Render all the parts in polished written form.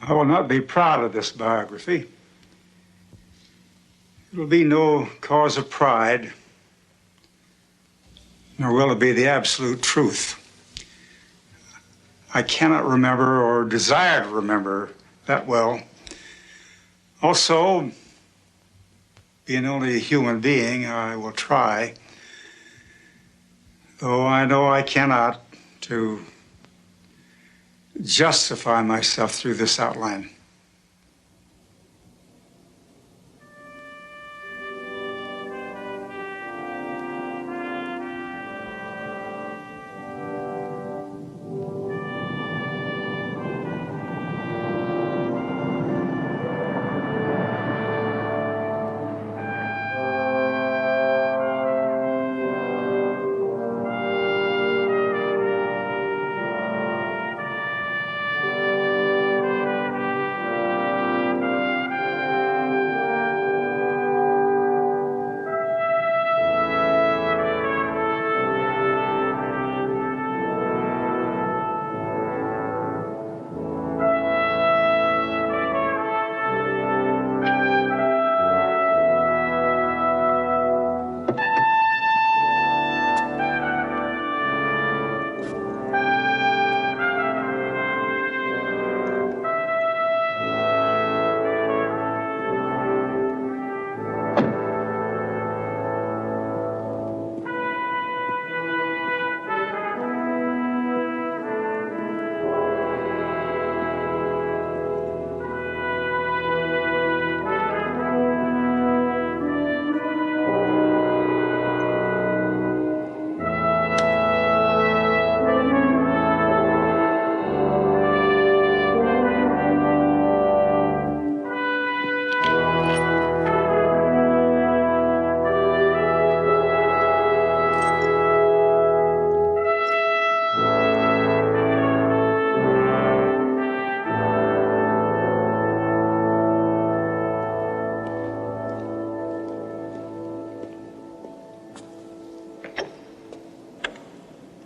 I will not be proud of this biography. It will be no cause of pride, nor will it be the absolute truth. I cannot remember or desire to remember that well. Also, being only a human being, I will try, though I know I cannot, to justify myself through this outline.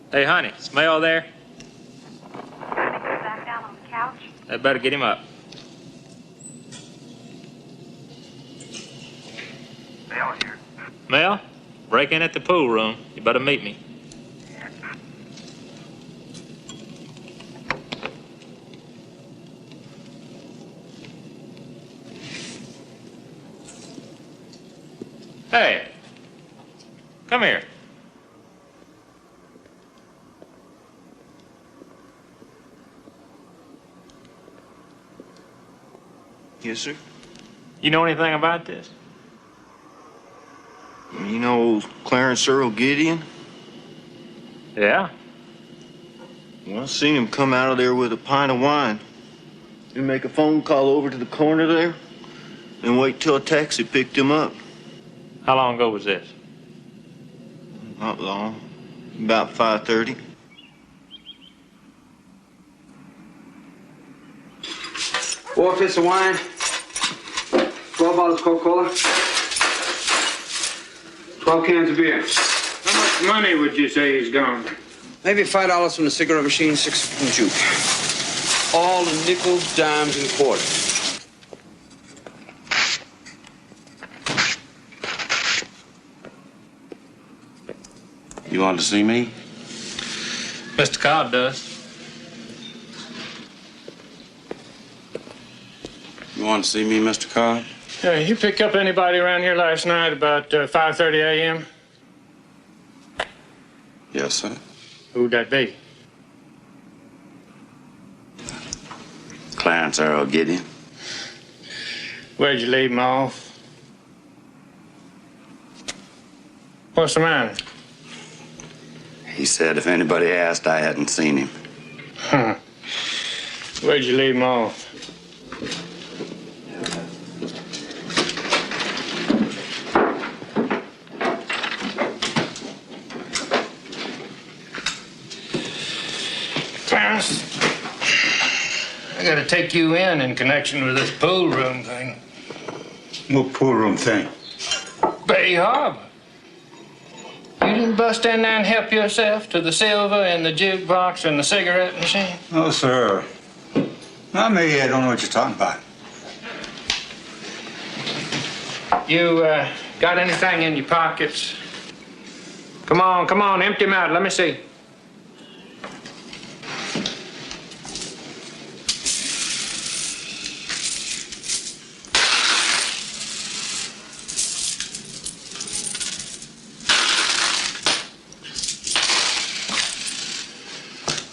Hey, honey, is Mel there? I think he's back down on the couch. I better get him up. Mel here. Mel, break in at the pool room. You better meet me. Hey, come here. Yes, sir. You know anything about this? You know Clarence Earl Gideon? Yeah? Well, I seen him come out of there with a pint of wine. He'd make a phone call over to the corner there and wait till a taxi picked him up. How long ago was this? Not long. About 5:30. Four fifths of wine, 12 bottles of Coca-Cola, 12 cans of beer. How much money would you say he's gone? Maybe $5 from the cigarette machine, 6 from juke. All in nickels, dimes, and quarters. You want to see me? Mr. Cobb does. You want to see me, Mr. Cobb? You pick up anybody around here last night about 5:30 a.m.? Yes, sir. Who'd that be? Clarence Earl Gideon. Where'd you leave him off? What's the matter? He said if anybody asked, I hadn't seen him. Huh. Where'd you leave him off? Clarence, I gotta take you in connection with this pool room thing. What pool room thing? Bay Harbor. You didn't bust in there and help yourself to the silver and the jukebox and the cigarette machine? No, sir. Well, maybe I don't know what you're talking about. You got anything in your pockets? Come on, empty them out. Let me see.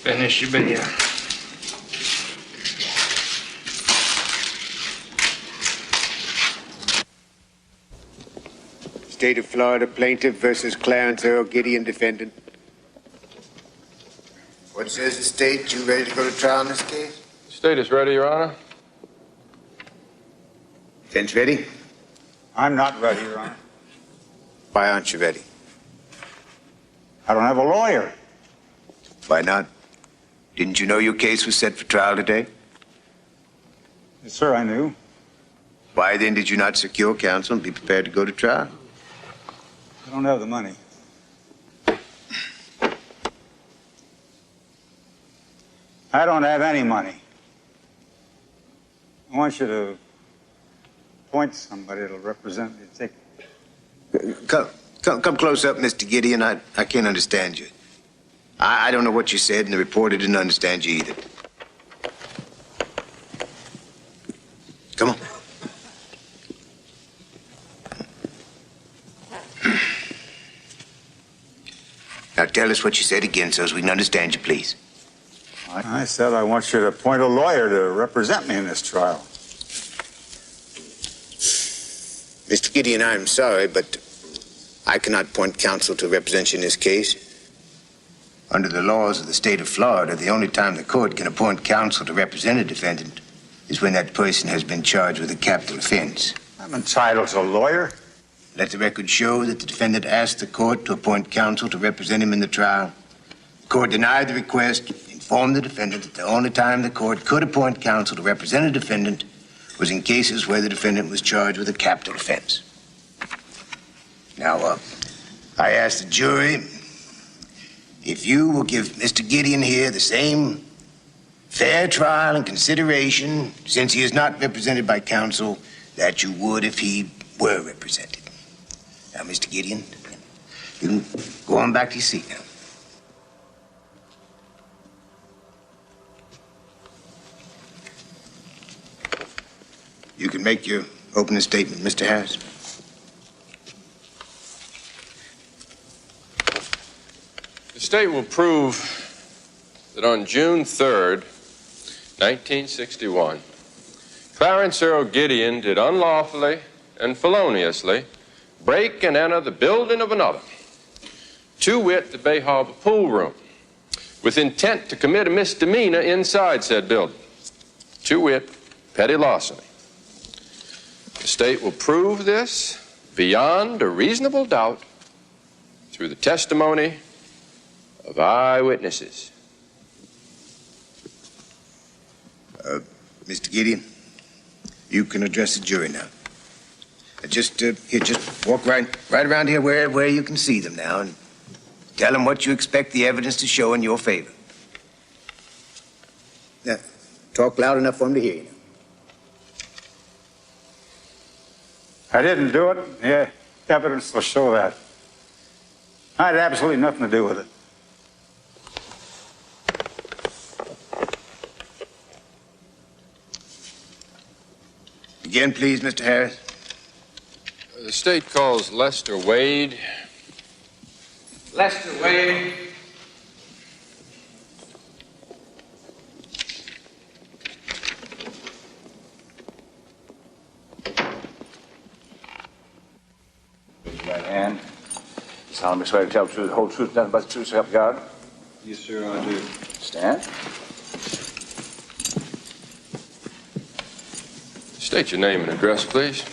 Finish your bill. State of Florida plaintiff versus Clarence Earl Gideon defendant. What says the state? You ready to go to trial in this case? State is ready, Your Honor. Defense ready? I'm not ready, Your Honor. Why aren't you ready? I don't have a lawyer. Why not? Didn't you know your case was set for trial today? Yes, sir, I knew. Why then did you not secure counsel and be prepared to go to trial? I don't have the money. I don't have any money. I want you to appoint somebody that'll represent me. Come close up, Mr. Gideon. I can't understand you. I don't know what you said, and the reporter didn't understand you either. Come on. Now tell us what you said again so as we can understand you, please. I said I want you to appoint a lawyer to represent me in this trial. Mr. Gideon, I'm sorry, but I cannot appoint counsel to represent you in this case. Under the laws of the state of Florida, the only time the court can appoint counsel to represent a defendant is when that person has been charged with a capital offense. I'm entitled to a lawyer. Let the record show that the defendant asked the court to appoint counsel to represent him in the trial. The court denied the request, informed the defendant that the only time the court could appoint counsel to represent a defendant was in cases where the defendant was charged with a capital offense. Now, I ask the jury if you will give Mr. Gideon here the same fair trial and consideration, since he is not represented by counsel, that you would if he were represented. Now, Mr. Gideon, you can go on back to your seat now. You can make your opening statement, Mr. Harris. The state will prove that on June 3rd, 1961, Clarence Earl Gideon did unlawfully and feloniously break and enter the building of another, to wit, the Bay Harbor pool room, with intent to commit a misdemeanor inside said building, to wit, petty larceny. The state will prove this beyond a reasonable doubt through the testimony of eyewitnesses. Mr. Gideon, you can address the jury now. Just walk right around here where you can see them now and tell them what you expect the evidence to show in your favor. Now, talk loud enough for them to hear you. I didn't do it. Yeah, evidence will show that. I had absolutely nothing to do with it. Again, please, Mr. Harris. The state calls Lester Wade. Lester Wade. Raise your right hand. Solemnly swear to tell the truth, the whole truth, nothing but the truth, so help you God. Yes, sir, I do. Stand. State your name and address, please.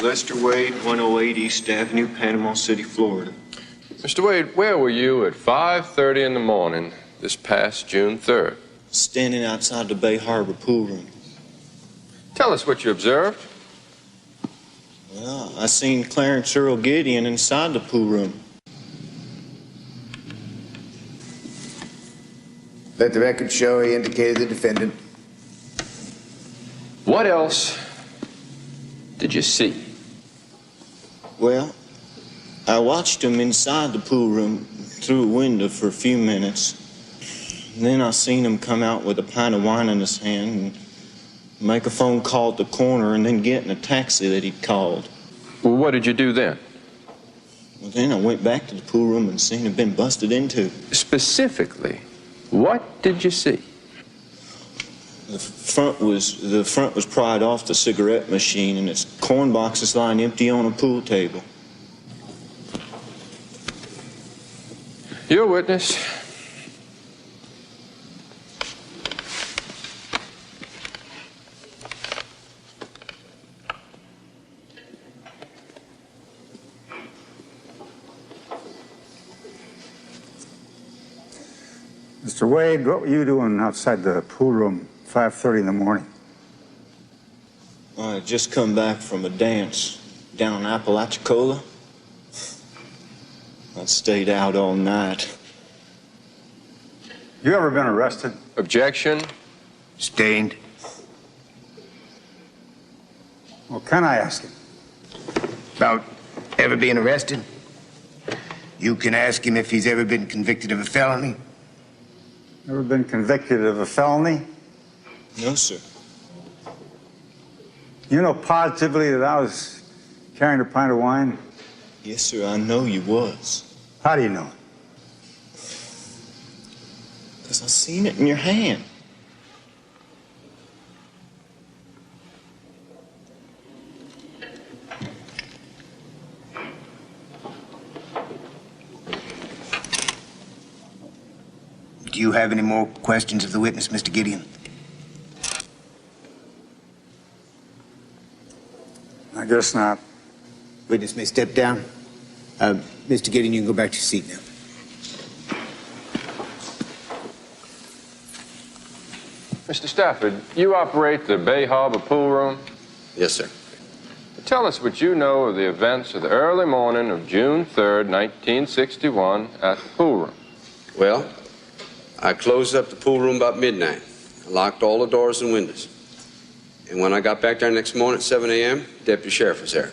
Lester Wade, 108 East Avenue, Panama City, Florida. Mr. Wade, where were you at 5:30 in the morning this past June 3rd? Standing outside the Bay Harbor pool room. Tell us what you observed. Well, I seen Clarence Earl Gideon inside the pool room. Let the record show he indicated the defendant. What else did you see? Well, I watched him inside the pool room through a window for a few minutes. Then I seen him come out with a pint of wine in his hand and make a phone call at the corner and then get in a taxi that he'd called. Well, what did you do then? Well, then I went back to the pool room and seen him been busted into. Specifically, what did you see? The front was pried off the cigarette machine and its corn boxes lying empty on a pool table. Your witness. Mr. Wade, what were you doing outside the pool room 5:30 in the morning? I had just come back from a dance down Apalachicola. I stayed out all night. You ever been arrested? Objection. Stained. Well, can I ask him? About ever being arrested? You can ask him if he's ever been convicted of a felony. Ever been convicted of a felony? No, sir. You know positively that I was carrying a pint of wine? Yes, sir, I know you was. How do you know? Because I seen it in your hand. Do you have any more questions of the witness, Mr. Gideon? I guess not. Witness may step down. Mr. Gideon, you can go back to your seat now. Mr. Stafford, you operate the Bay Harbor pool room? Yes, sir. Tell us what you know of the events of the early morning of June 3rd, 1961 at the pool room. Well, I closed up the pool room about midnight. I locked all the doors and windows. And when I got back there next morning at 7 a.m., Deputy Sheriff was there.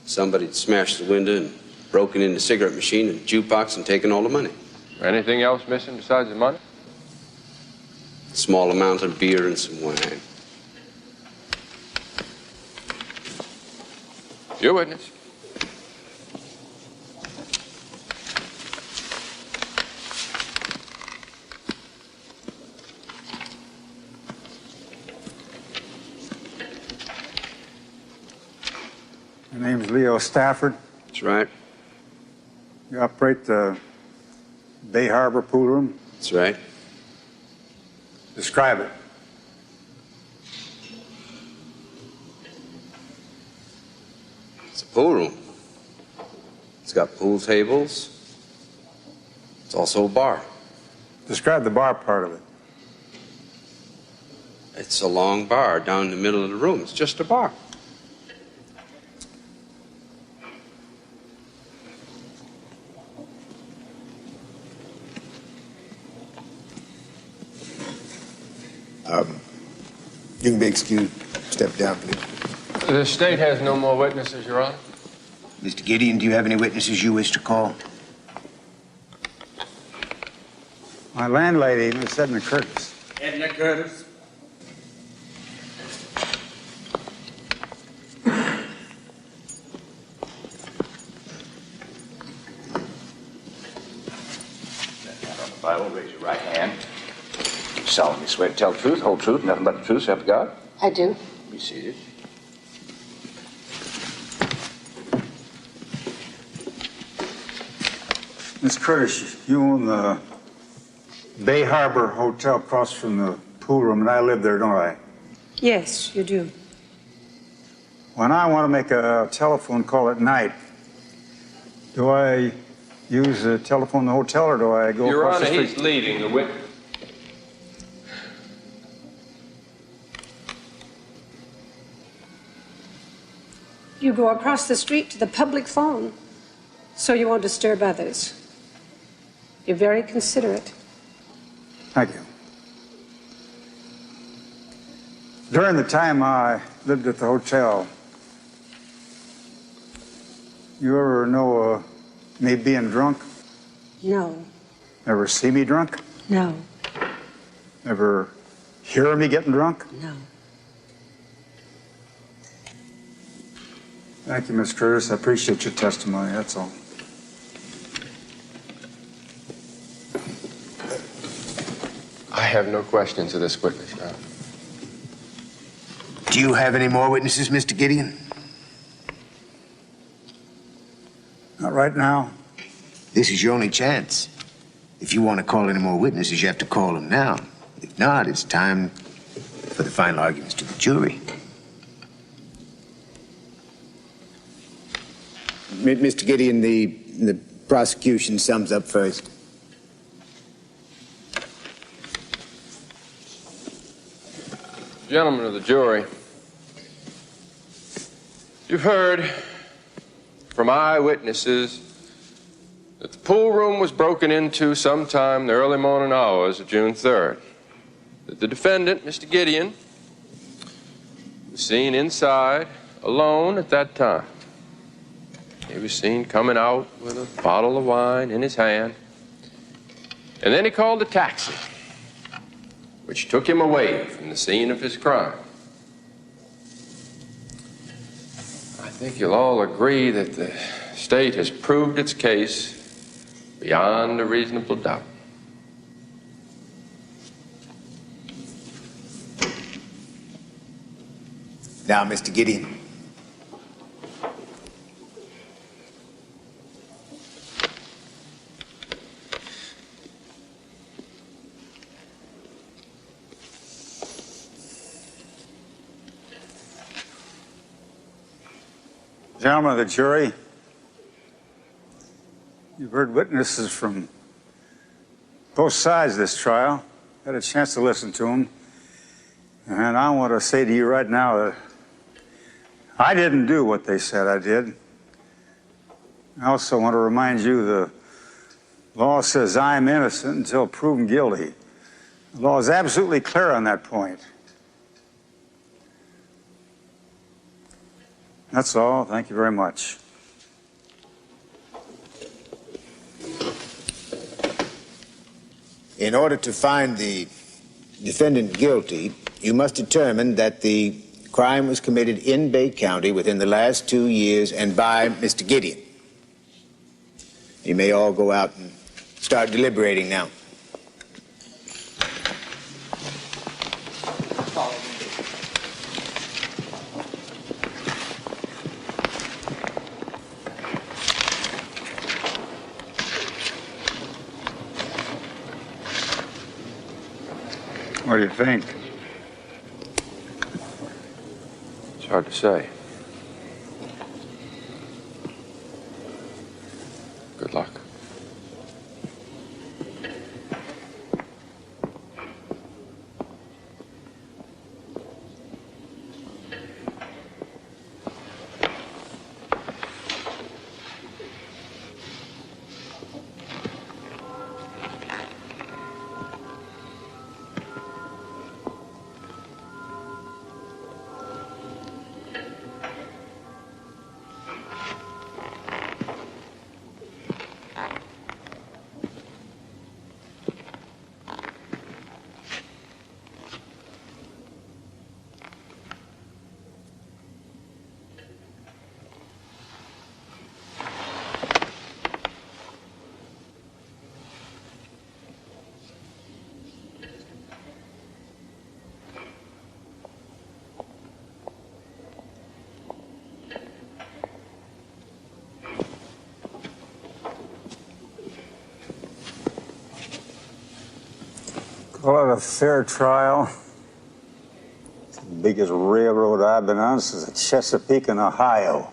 Somebody had smashed the window and broken in the cigarette machine and jukebox and taken all the money. Anything else missing besides the money? A small amount of beer and some wine. Your witness. My name's Leo Stafford. That's right. You operate the Bay Harbor pool room? That's right. Describe it. It's a pool room. It's got pool tables. It's also a bar. Describe the bar part of it. It's a long bar down in the middle of the room. It's just a bar. You can be excused. Step down, please. The state has no more witnesses, Your Honor. Mr. Gideon, do you have any witnesses you wish to call? My landlady, Miss Edna Curtis. Edna Curtis. On the Bible, raise your right hand. You solemnly swear to tell the truth, whole truth, nothing but the truth, so help you God? I do. Be seated. Miss Curtis, you own the Bay Harbor Hotel across from the pool room, and I live there, don't I? Yes, you do. When I want to make a telephone call at night, do I use the telephone in the hotel, or do I go Your across Honor, the street? he's leading the witness. You go across the street to the public phone, so you won't disturb others. You're very considerate. Thank you. During the time I lived at the hotel, you ever know me being drunk? No. Ever see me drunk? No. Ever hear me getting drunk? No. Thank you, Miss Curtis. I appreciate your testimony, that's all. I have no questions of this witness, Your Honor. Do you have any more witnesses, Mr. Gideon? Not right now. This is your only chance. If you want to call any more witnesses, you have to call them now. If not, it's time for the final arguments to the jury. Mr. Gideon, the prosecution sums up first. Gentlemen of the jury, you've heard from eyewitnesses that the pool room was broken into sometime in the early morning hours of June 3rd. That the defendant, Mr. Gideon, was seen inside alone at that time. He was seen coming out with a bottle of wine in his hand. And then he called a taxi, which took him away from the scene of his crime. I think you'll all agree that the state has proved its case beyond a reasonable doubt. Now, Mr. Gideon. Gentlemen of the jury, you've heard witnesses from both sides of this trial, had a chance to listen to them, and I want to say to you right now that I didn't do what they said I did. I also want to remind you the law says I'm innocent until proven guilty. The law is absolutely clear on that point. That's all. Thank you very much. In order to find the defendant guilty, you must determine that the crime was committed in Bay County within the last 2 years and by Mr. Gideon. You may all go out and start deliberating now. What do you think? It's hard to say. Good luck. Call it a fair trial. It's the biggest railroad I've been on since the Chesapeake in Ohio.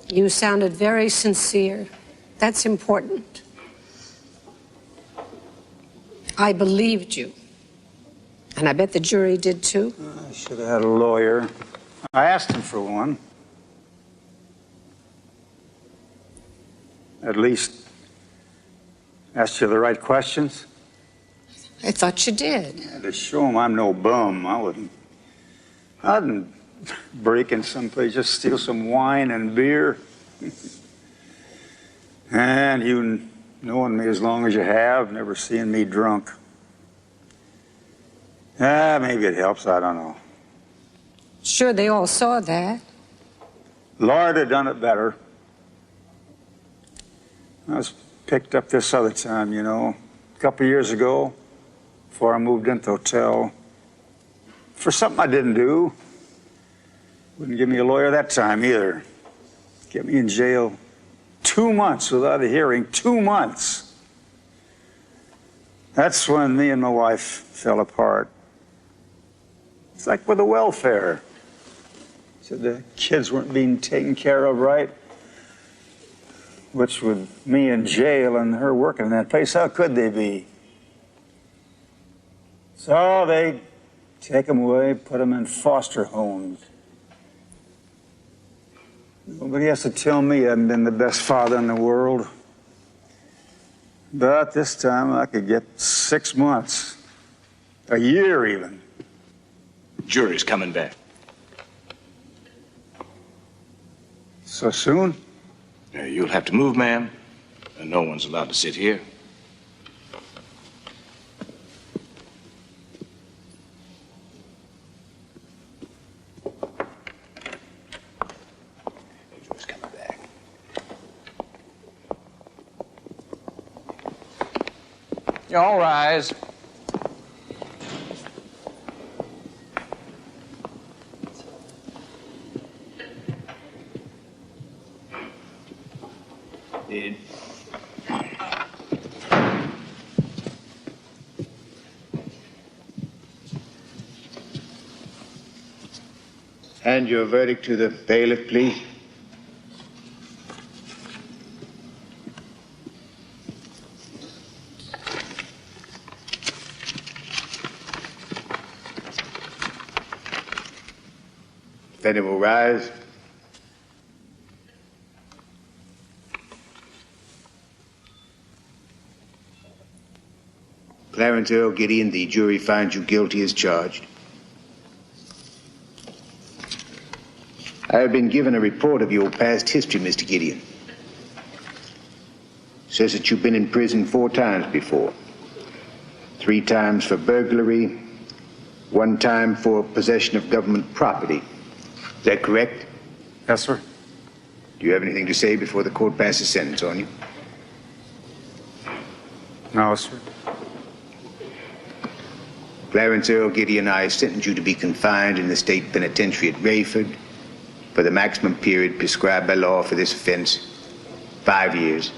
You sounded very sincere. That's important. I believed you. And I bet the jury did too. I should have had a lawyer. I asked him for one. At least asked you the right questions. I thought you did. Yeah, to show him I'm no bum, I didn't break in someplace, just steal some wine and beer. And you knowing me as long as you have, never seeing me drunk. Maybe it helps, I don't know. Sure, they all saw that. Lord had done it better. I was picked up this other time, you know, a couple years ago, before I moved into the hotel, for something I didn't do. Wouldn't give me a lawyer that time either. Get me in jail 2 months without a hearing, 2 months. That's when me and my wife fell apart. It's like with the welfare. Said the kids weren't being taken care of right. Which with me in jail and her working in that place, how could they be? So they take them away, put them in foster homes. Nobody has to tell me I haven't been the best father in the world. But this time I could get 6 months, a year even. Jury's coming back. So soon? You'll have to move, ma'am. No one's allowed to sit here. Jury's coming back. You all rise. Did. And your verdict to the bailiff, please. Defendant will rise. Clarence Earl Gideon, the jury finds you guilty as charged. I have been given a report of your past history, Mr. Gideon. Says that you've been in prison 4 times before. 3 times for burglary, 1 time for possession of government property. Is that correct? Yes, sir. Do you have anything to say before the court passes sentence on you? No, sir. Clarence Earl Gideon, I sentence you to be confined in the state penitentiary at Rayford for the maximum period prescribed by law for this offense, 5 years.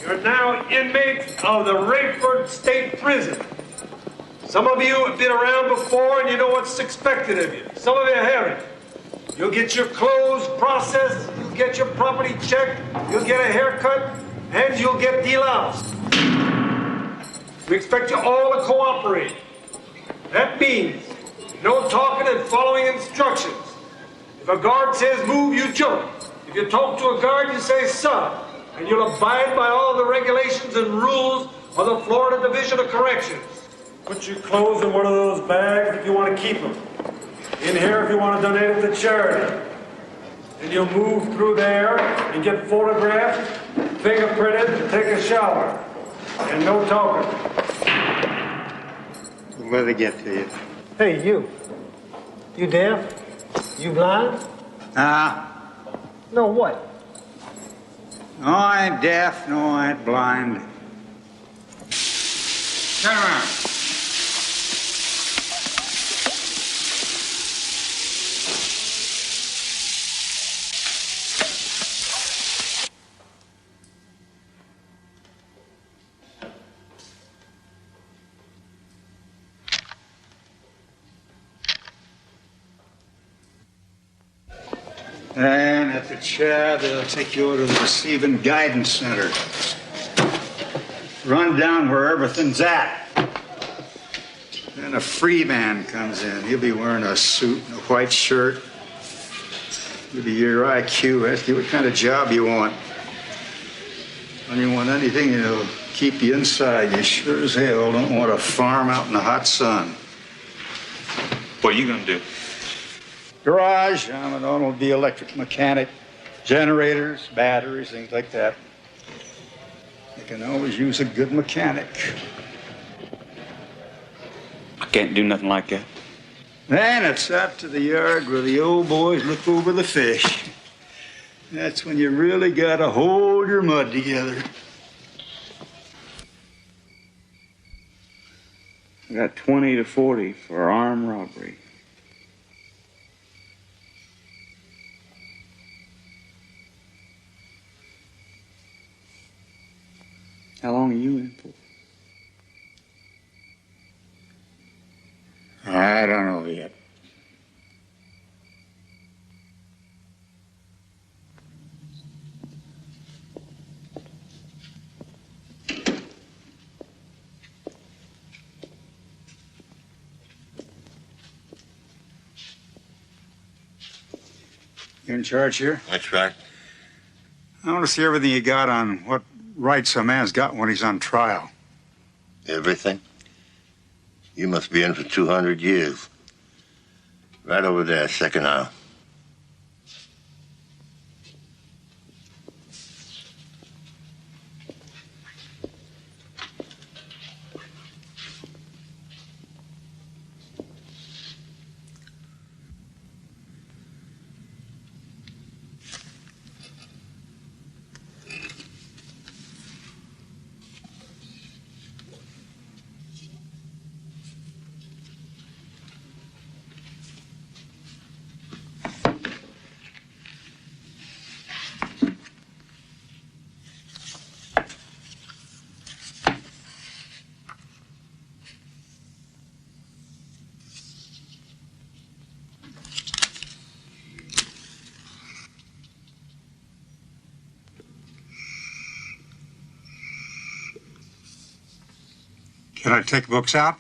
You're now inmates of the Rayford State Prison. Some of you have been around before and you know what's expected of you. Some of you haven't. You'll get your clothes processed, you'll get your property checked, you'll get a haircut, and you'll get deloused. We expect you all to cooperate. That means no talking and following instructions. If a guard says move, you jump. If you talk to a guard, you say sir. And you'll abide by all the regulations and rules of the Florida Division of Corrections. Put your clothes in one of those bags if you want to keep them. In here if you want to donate them to charity. And you'll move through there and get photographed, fingerprinted, and take a shower. And no talking. We'll let it get to you. Hey, you. You deaf? You blind? Nah. No, what? No, I ain't deaf. No, I ain't blind. Turn around. And at the chair, they'll take you over to the Receiving Guidance Center. Run down where everything's at. Then a free man comes in. He'll be wearing a suit and a white shirt. He'll be your IQ, ask you what kind of job you want. When you want anything, he'll keep you inside. You sure as hell don't want to farm out in the hot sun. What are you gonna do? Garage, I'm an automobile electric mechanic. Generators, batteries, things like that. You can always use a good mechanic. I can't do nothing like that. Then it's out to the yard where the old boys look over the fish. That's when you really gotta hold your mud together. I got 20 to 40 for armed robbery. How long are you in for? I don't know yet. You're in charge here? That's right. I want to see everything you got on what rights a man's got when he's on trial. Everything? You must be in for 200 years. Right over there, second aisle. Can I take books out?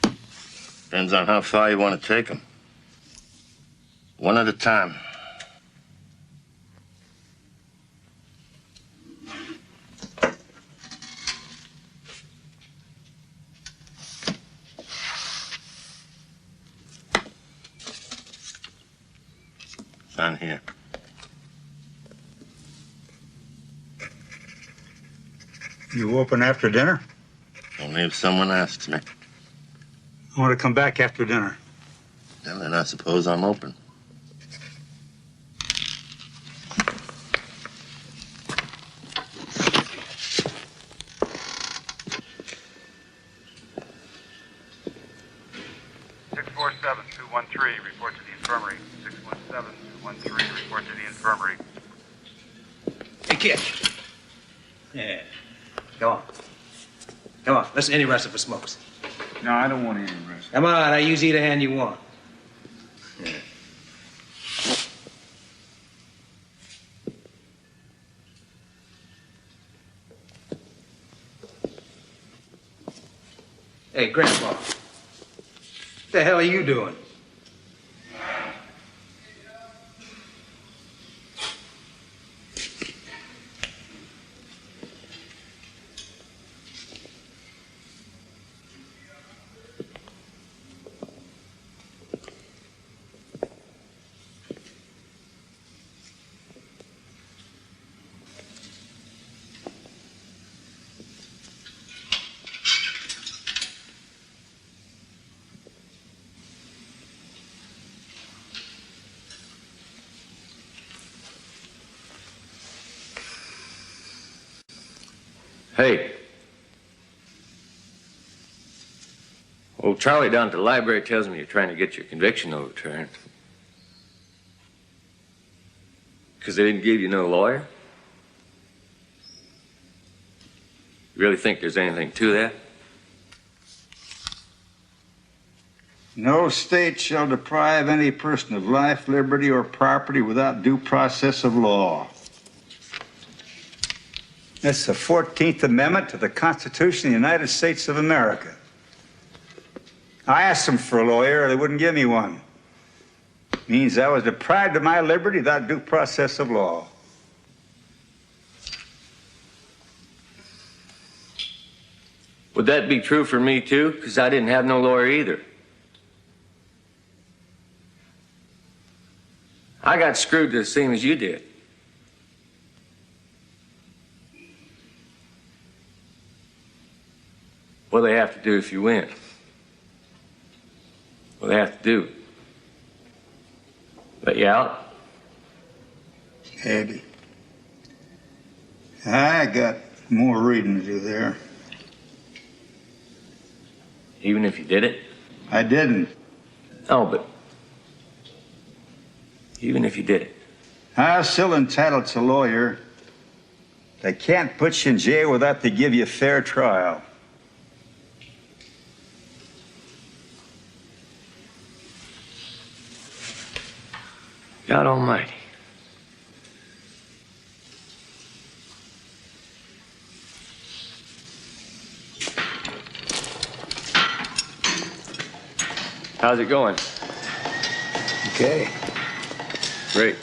Depends on how far you want to take them. One at a time. Sign here. You open after dinner? Only if someone asks me. I want to come back after dinner. Well, then I suppose I'm open. Report to the infirmary. 617-213, report to the infirmary. Hey, kid. Yeah. Come on. Come on. Listen, any rest for smokes. No, I don't want any rest. Come on. I use either hand you want. Yeah. Hey, Grandpa. What the hell are you doing? Hey. Old Charlie down at the library tells me you're trying to get your conviction overturned. Because they didn't give you no lawyer? You really think there's anything to that? No state shall deprive any person of life, liberty, or property without due process of law. That's the 14th Amendment to the Constitution of the United States of America. I asked them for a lawyer, they wouldn't give me one. Means I was deprived of my liberty without due process of law. Would that be true for me, too? Because I didn't have no lawyer either. I got screwed the same as you did. What do they have to do if you win? What do they have to do? Let you out? Maybe. I got more reading to do there. Even if you did it? I didn't. Oh, but even if you did it. I'm still entitled to a lawyer. They can't put you in jail without they give you a fair trial. God Almighty. How's it going? Okay. Great.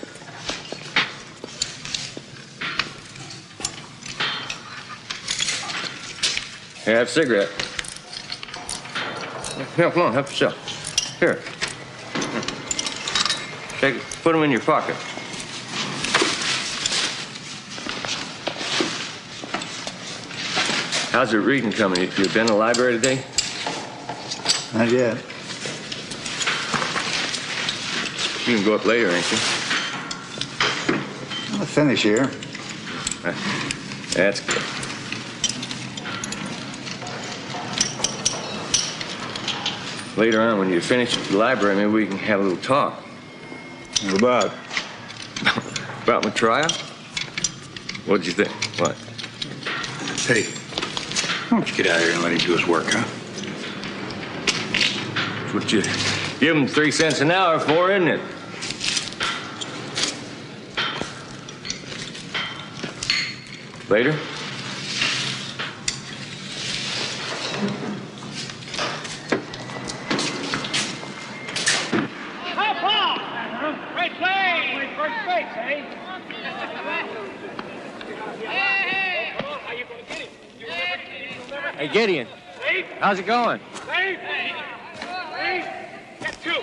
Here, have a cigarette. Here, come on, have yourself. Here. Take it, put them in your pocket. How's the reading coming? You been to the library today? Not yet. You can go up later, ain't you? I'll finish here. That's good. Later on, when you finish at the library, maybe we can have a little talk. What about? About my trial? What'd you think? What? Hey, why don't you get out of here and let him do his work, huh? That's what you give him 3 cents an hour for, isn't it? Later? Great play! First base, eh? Hey, Gideon. How's it going? Get two.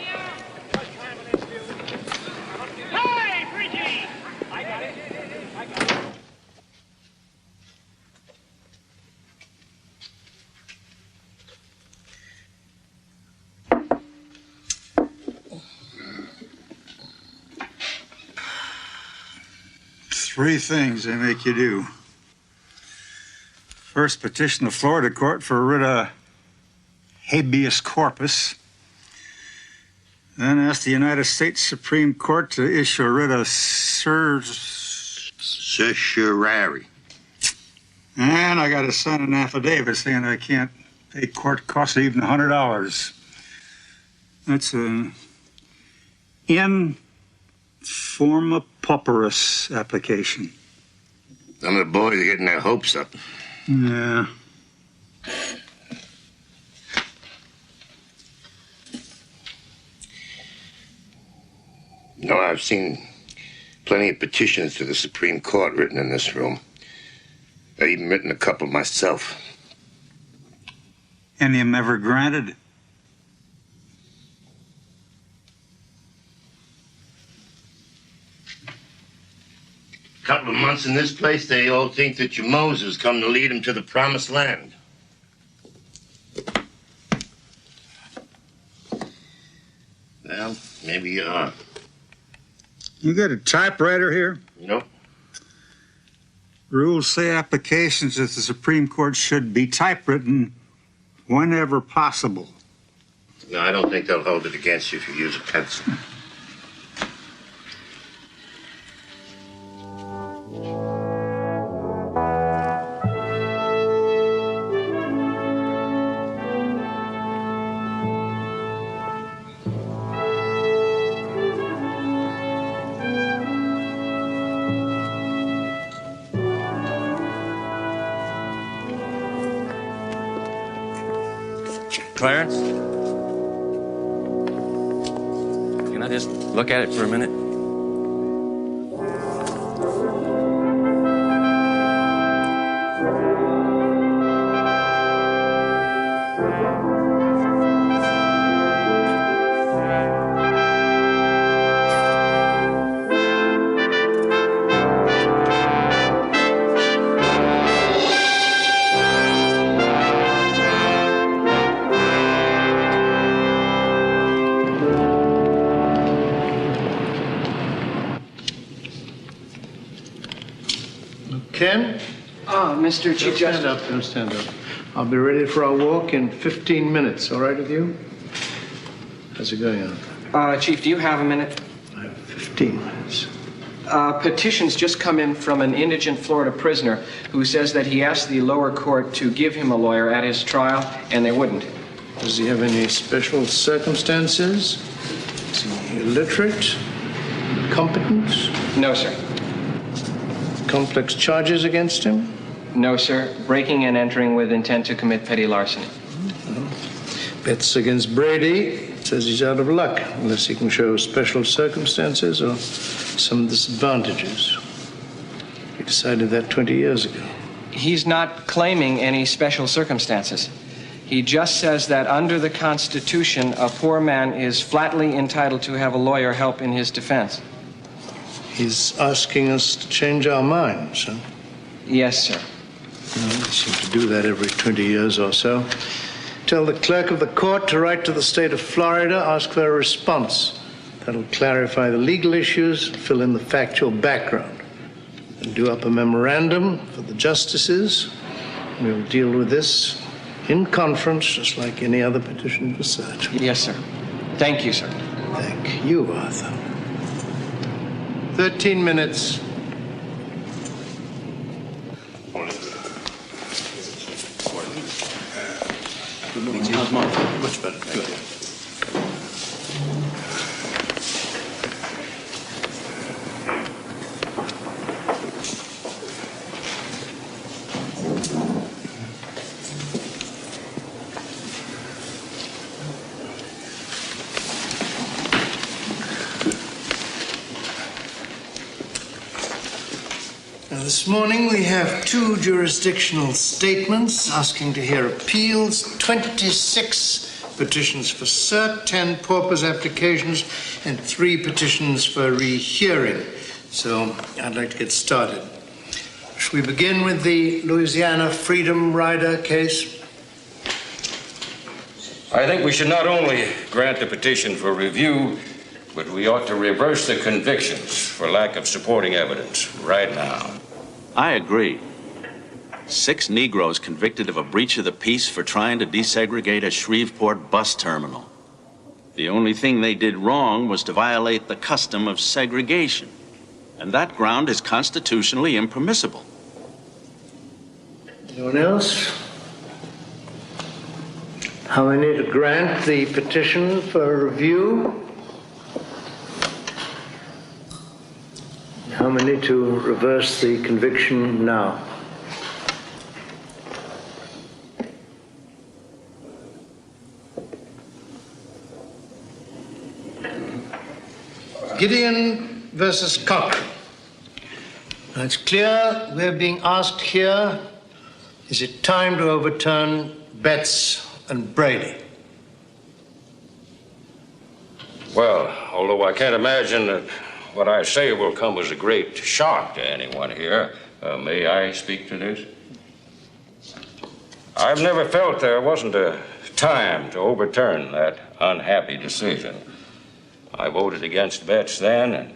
Hey, Bridgie! I got it. Three things they make you do. First, petition the Florida court for a writ of habeas corpus. Then ask the United States Supreme Court to issue a writ of certiorari. And I got to sign an affidavit saying I can't pay court costs even $100. That's an in forma pauperis application. Some of the boys are getting their hopes up. Yeah. No, I've seen plenty of petitions to the Supreme Court written in this room. I've even written a couple myself. Any of them ever granted? Couple of months in this place, they all think that you're Moses come to lead them to the promised land. Well, maybe you are. You got a typewriter here? Nope. Rules say applications at the Supreme Court should be typewritten whenever possible. No, I don't think they'll hold it against you if you use a pencil. Clarence? Can I just look at it for a minute? Ken? Mr. Chief Justice. Don't stand up. I'll be ready for our walk in 15 minutes. All right with you? How's it going on? Chief, do you have a minute? I have 15 minutes. Petition's just come in from an indigent Florida prisoner who says that he asked the lower court to give him a lawyer at his trial, and they wouldn't. Does he have any special circumstances? Is he illiterate? Incompetent? No, sir. Complex charges against him? No, sir. Breaking and entering with intent to commit petty larceny. Bets against Brady. Says he's out of luck unless he can show special circumstances or some disadvantages. He decided that 20 years ago. He's not claiming any special circumstances. He just says that under the Constitution, a poor man is flatly entitled to have a lawyer help in his defense. He's asking us to change our minds, huh? Yes, sir. Well, we seem to do that every 20 years or so. Tell the clerk of the court to write to the state of Florida, ask for a response. That'll clarify the legal issues, fill in the factual background, and do up a memorandum for the justices. We'll deal with this in conference, just like any other petition for cert. Yes, sir. Thank you, sir. Thank you, Arthur. 13 minutes. How's mine? Much better. Good. This morning we have 2 jurisdictional statements asking to hear appeals, 26 petitions for cert, 10 paupers applications, and 3 petitions for rehearing. So I'd like to get started. Should we begin with the Louisiana Freedom Rider case? I think we should not only grant the petition for review, but we ought to reverse the convictions for lack of supporting evidence right now. I agree. 6 Negroes convicted of a breach of the peace for trying to desegregate a Shreveport bus terminal. The only thing they did wrong was to violate the custom of segregation, and that ground is constitutionally impermissible. Anyone else? How many to grant the petition for review? How many to reverse the conviction now? Gideon versus Cochran. Now it's clear we're being asked here, is it time to overturn Betts and Brady? Well, although I can't imagine that what I say will come as a great shock to anyone here, may I speak to this? I've never felt there wasn't a time to overturn that unhappy decision. I voted against Betts then, and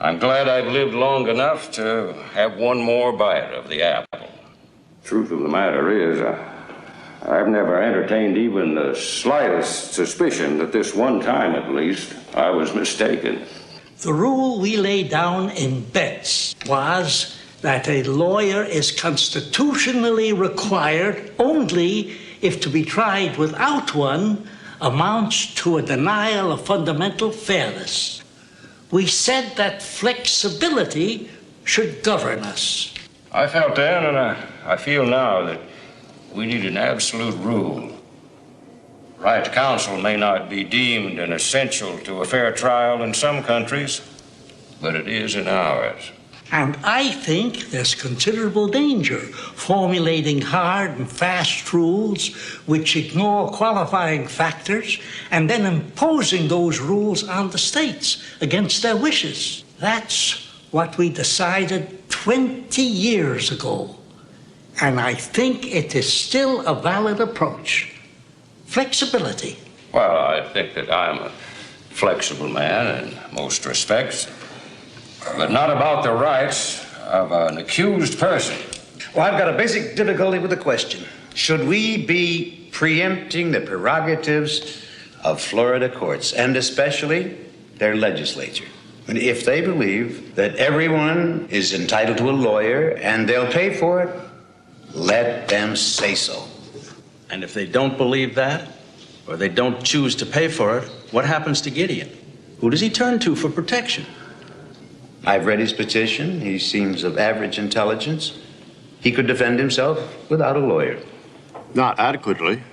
I'm glad I've lived long enough to have one more bite of the apple. Truth of the matter is, I've never entertained even the slightest suspicion that this one time, at least, I was mistaken. The rule we laid down in Betts was that a lawyer is constitutionally required only if to be tried without one amounts to a denial of fundamental fairness. We said that flexibility should govern us. I felt then, and I feel now, that we need an absolute rule. Right to counsel may not be deemed an essential to a fair trial in some countries, but it is in ours. And I think there's considerable danger formulating hard and fast rules which ignore qualifying factors and then imposing those rules on the states against their wishes. That's what we decided 20 years ago. And I think it is still a valid approach. Flexibility. Well, I think that I'm a flexible man in most respects, but not about the rights of an accused person. Well, I've got a basic difficulty with the question. Should we be preempting the prerogatives of Florida courts, and especially their legislature? And if they believe that everyone is entitled to a lawyer and they'll pay for it, let them say so. And if they don't believe that, or they don't choose to pay for it, what happens to Gideon? Who does he turn to for protection? I've read his petition. He seems of average intelligence. He could defend himself without a lawyer. Not adequately.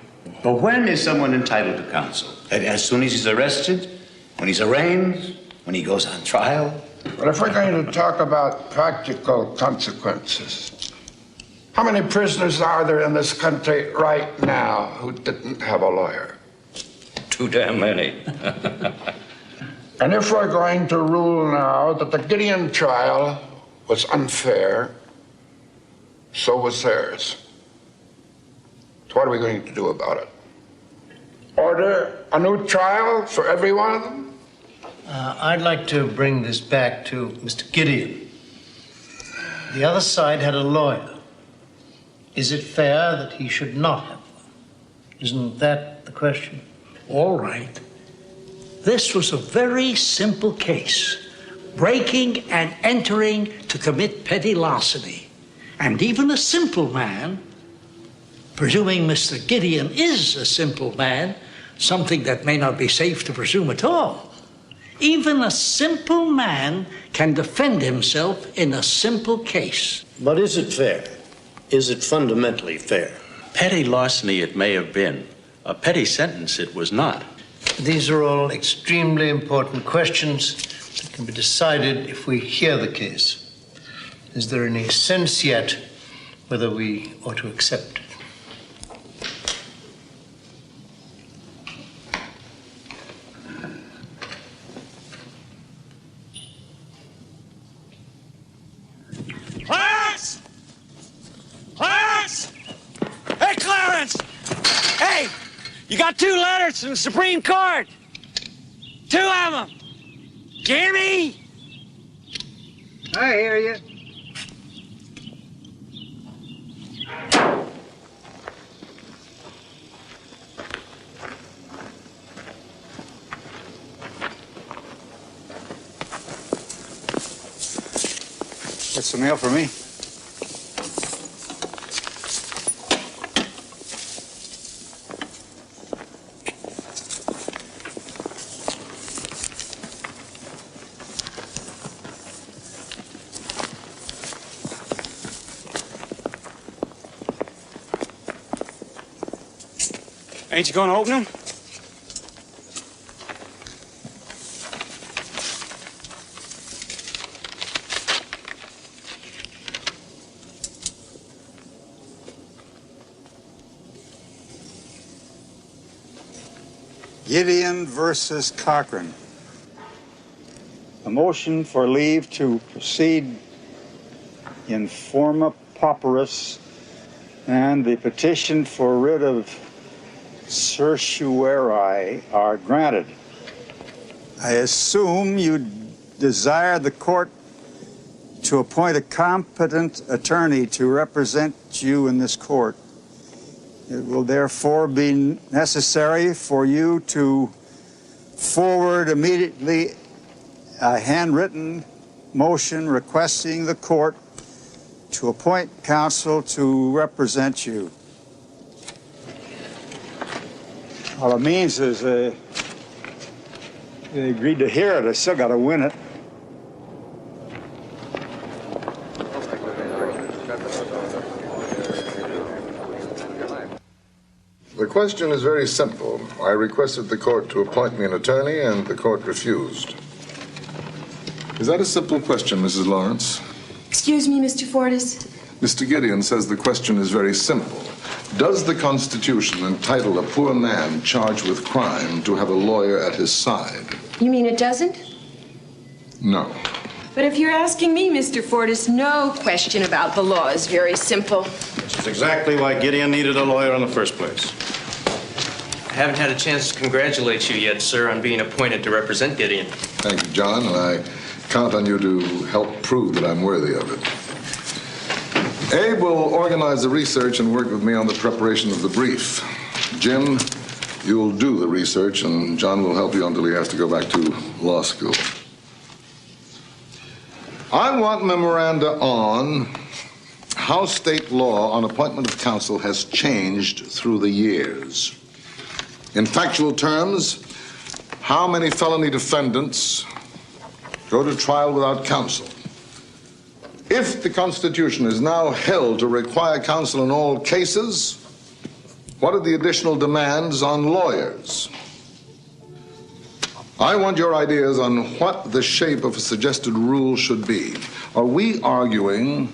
But when is someone entitled to counsel? As soon as he's arrested? When he's arraigned? When he goes on trial? But if we're going to talk about practical consequences, how many prisoners are there in this country right now who didn't have a lawyer? Too damn many. And if we're going to rule now that the Gideon trial was unfair, so was theirs. So what are we going to do about it? Order a new trial for every one of them? I'd like to bring this back to Mr. Gideon. The other side had a lawyer. Is it fair that he should not have one? Isn't that the question? All right. This was a very simple case. Breaking and entering to commit petty larceny. And even a simple man, presuming Mr. Gideon is a simple man, something that may not be safe to presume at all, even a simple man can defend himself in a simple case. But is it fair? Is it fundamentally fair? Petty larceny it may have been. A petty sentence it was not. These are all extremely important questions that can be decided if we hear the case. Is there any sense yet whether we ought to accept it? Clarence! Clarence! Hey, Clarence! Hey! You got 2 letters from the Supreme Court! 2 of them! You hear me? I hear you. That's some mail for me. Ain't you gonna open them? Gideon versus Cochran. A motion for leave to proceed in forma pauperis and the petition for writ of certiorari are granted. I assume you desire the court to appoint a competent attorney to represent you in this court. It will therefore be necessary for you to forward immediately a handwritten motion requesting the court to appoint counsel to represent you. All it means is they agreed to hear it. I still got to win it. The question is very simple. I requested the court to appoint me an attorney, and the court refused. Is that a simple question, Mrs. Lawrence? Excuse me, Mr. Fortas. Mr. Gideon says the question is very simple. Does the Constitution entitle a poor man charged with crime to have a lawyer at his side? You mean it doesn't? No. But if you're asking me, Mr. Fortas, no question about the law is very simple. Which is exactly why Gideon needed a lawyer in the first place. I haven't had a chance to congratulate you yet, sir, on being appointed to represent Gideon. Thank you, John, and I count on you to help prove that I'm worthy of it. Abe will organize the research and work with me on the preparation of the brief. Jim, you'll do the research, and John will help you until he has to go back to law school. I want memoranda on how state law on appointment of counsel has changed through the years. In factual terms, how many felony defendants go to trial without counsel? If the Constitution is now held to require counsel in all cases, what are the additional demands on lawyers? I want your ideas on what the shape of a suggested rule should be. Are we arguing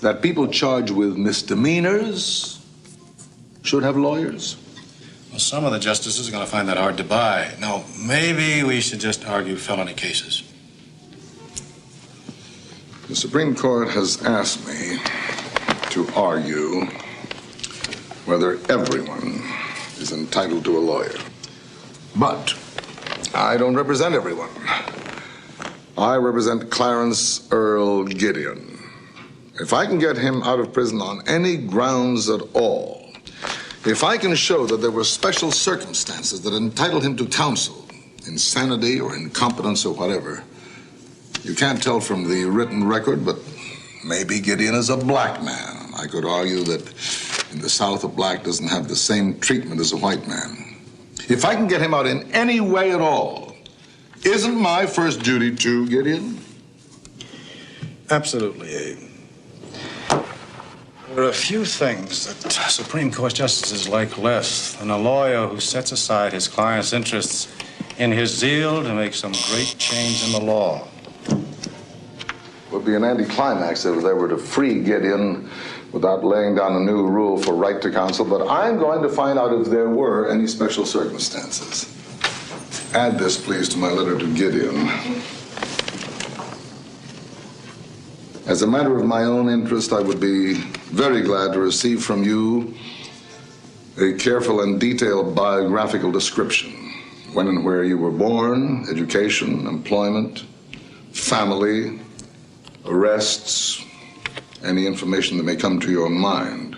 that people charged with misdemeanors should have lawyers? Well, some of the justices are going to find that hard to buy. No, maybe we should just argue felony cases. The Supreme Court has asked me to argue whether everyone is entitled to a lawyer. But I don't represent everyone. I represent Clarence Earl Gideon. If I can get him out of prison on any grounds at all, if I can show that there were special circumstances that entitled him to counsel, insanity or incompetence or whatever, you can't tell from the written record, but maybe Gideon is a black man. I could argue that in the South, a black doesn't have the same treatment as a white man. If I can get him out in any way at all, isn't my first duty to Gideon? Absolutely, Abe. There are a few things that Supreme Court justices like less than a lawyer who sets aside his client's interests in his zeal to make some great change in the law. It would be an anticlimax if they were to free Gideon without laying down a new rule for right to counsel, but I'm going to find out if there were any special circumstances. Add this, please, to my letter to Gideon. As a matter of my own interest, I would be very glad to receive from you a careful and detailed biographical description. When and where you were born, education, employment, family, arrests, any information that may come to your mind.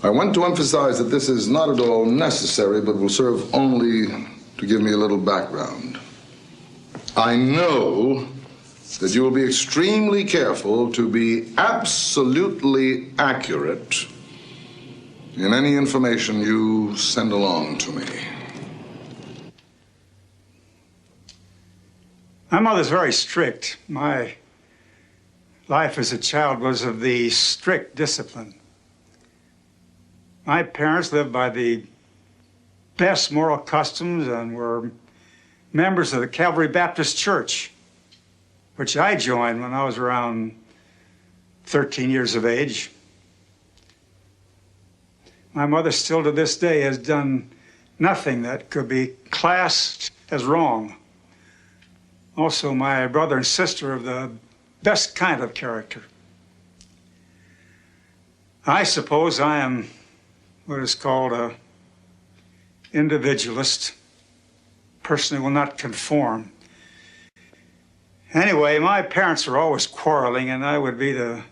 I want to emphasize that this is not at all necessary, but will serve only to give me a little background. I know that you will be extremely careful to be absolutely accurate in any information you send along to me. My mother's very strict. My life as a child was of the strict discipline. My parents lived by the best moral customs and were members of the Calvary Baptist Church, which I joined when I was around 13 years of age. My mother still to this day has done nothing that could be classed as wrong. Also, my brother and sister of the best kind of character. I suppose I am what is called a individualist, person who will not conform. Anyway, my parents were always quarreling, and I would be the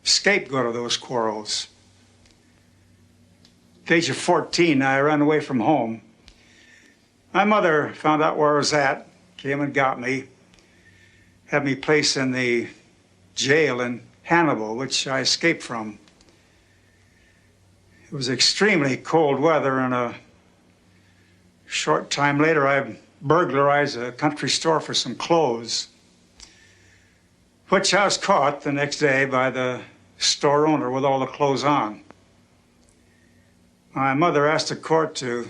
scapegoat of those quarrels. At the age of 14, I ran away from home. My mother found out where I was at, came and got me, had me placed in the jail in Hannibal, which I escaped from. It was extremely cold weather, and a short time later, I burglarized a country store for some clothes, which I was caught the next day by the store owner with all the clothes on. My mother asked the court to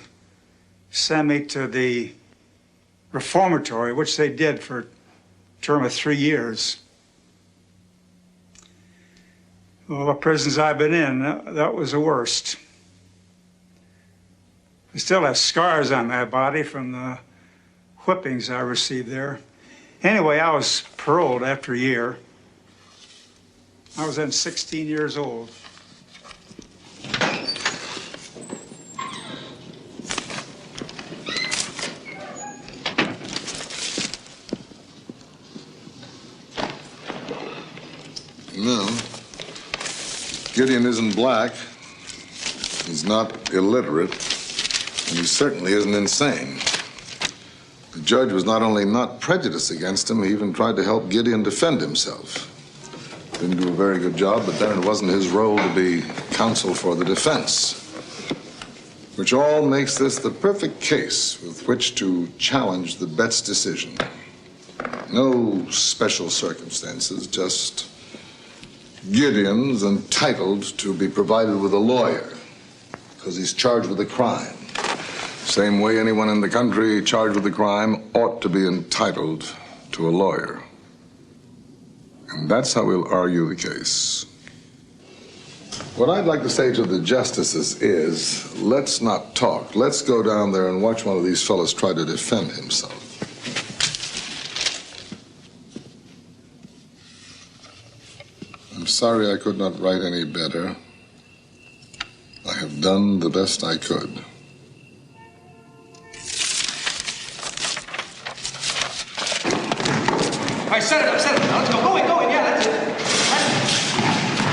send me to the reformatory, which they did for a term of 3 years. All the prisons I've been in, that was the worst. I still have scars on my body from the whippings I received there. Anyway, I was paroled after a year. I was then 16 years old. No. Gideon isn't black. He's not illiterate. And he certainly isn't insane. The judge was not only not prejudiced against him, he even tried to help Gideon defend himself. Didn't do a very good job, but then it wasn't his role to be counsel for the defense. Which all makes this the perfect case with which to challenge the Betts decision. No special circumstances, just Gideon's entitled to be provided with a lawyer because he's charged with a crime. Same way anyone in the country charged with a crime ought to be entitled to a lawyer. And that's how we'll argue the case. What I'd like to say to the justices is, let's not talk. Let's go down there and watch one of these fellas try to defend himself. I'm sorry I could not write any better. I have done the best I could. All right, set it up, set it up. Now, let's go. Go in, yeah, that's it.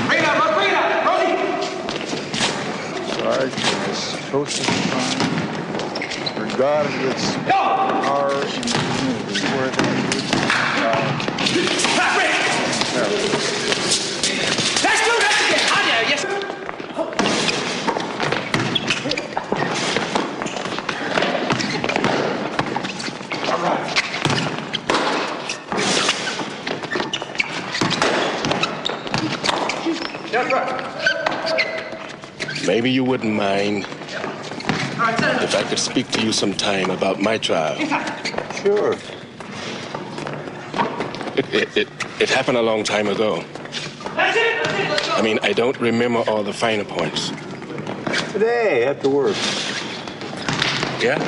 Bring it up, bring it up, Rosie. Charged with atrocious crime regarded as are in the community where they would Let's do that again. I dare, yes. All right. That's right. Maybe you wouldn't mind if I could speak to you sometime about my trial. Sure. It happened a long time ago. I mean, I don't remember all the finer points. Today, after work. Yeah?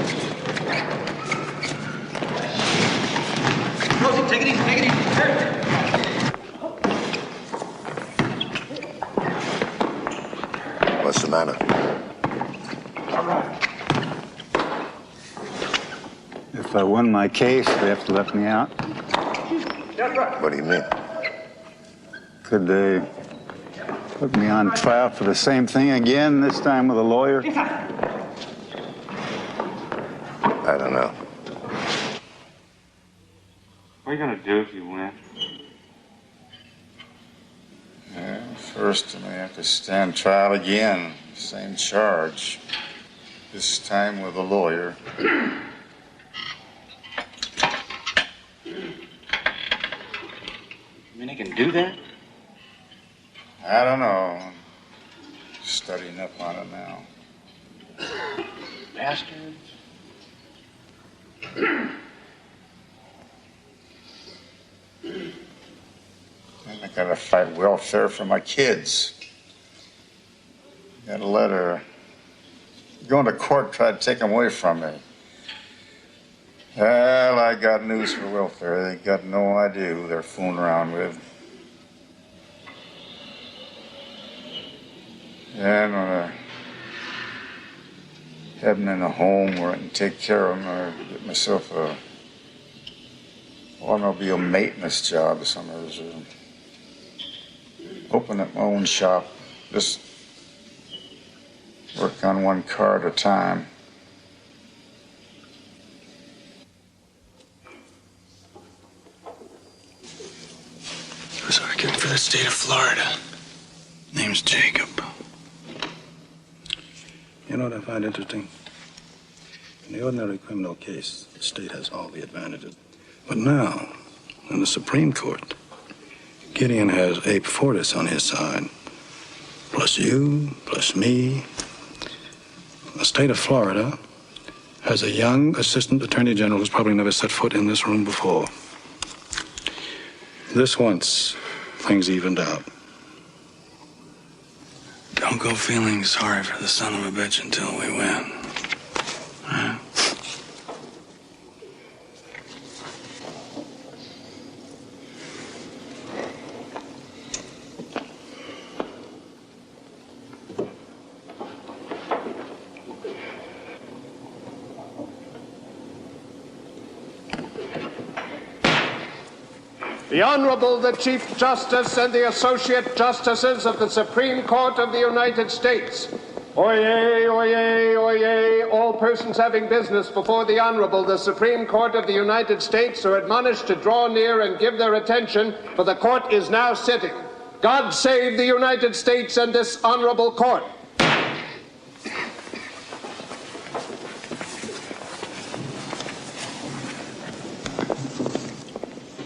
Rosie, take it easy, take it easy. Hurry. What's the matter? All right. If I win my case, they have to let me out. That's right. What do you mean? Could they put me on trial for the same thing again, this time with a lawyer? I don't know. What are you going to do if you win? First, I may have to stand trial again. Same charge. This time with a lawyer. You mean they can do that? I don't know. I'm studying up on it now. Bastards. I gotta fight welfare for my kids. Got a letter. Going to court, tried to take them away from me. Well, I got news for welfare. They got no idea who they're fooling around with. Yeah, I'm gonna have them in a home where I can take care of them or get myself a automobile maintenance job or something. I was open up my own shop, just work on one car at a time. He was arguing for the state of Florida. Name's Jacob. You know what I find interesting? In the ordinary criminal case, the state has all the advantages. But now, in the Supreme Court, Gideon has Abe Fortas on his side, plus you, plus me. The state of Florida has a young assistant attorney general who's probably never set foot in this room before. This once, things evened out. Don't go feeling sorry for the son of a bitch until we win. Right? The Honorable, the Chief Justice and the Associate Justices of the Supreme Court of the United States. Oyez, oyez, oyez. All persons having business before the Honorable, the Supreme Court of the United States are admonished to draw near and give their attention, for the court is now sitting. God save the United States and this honorable court.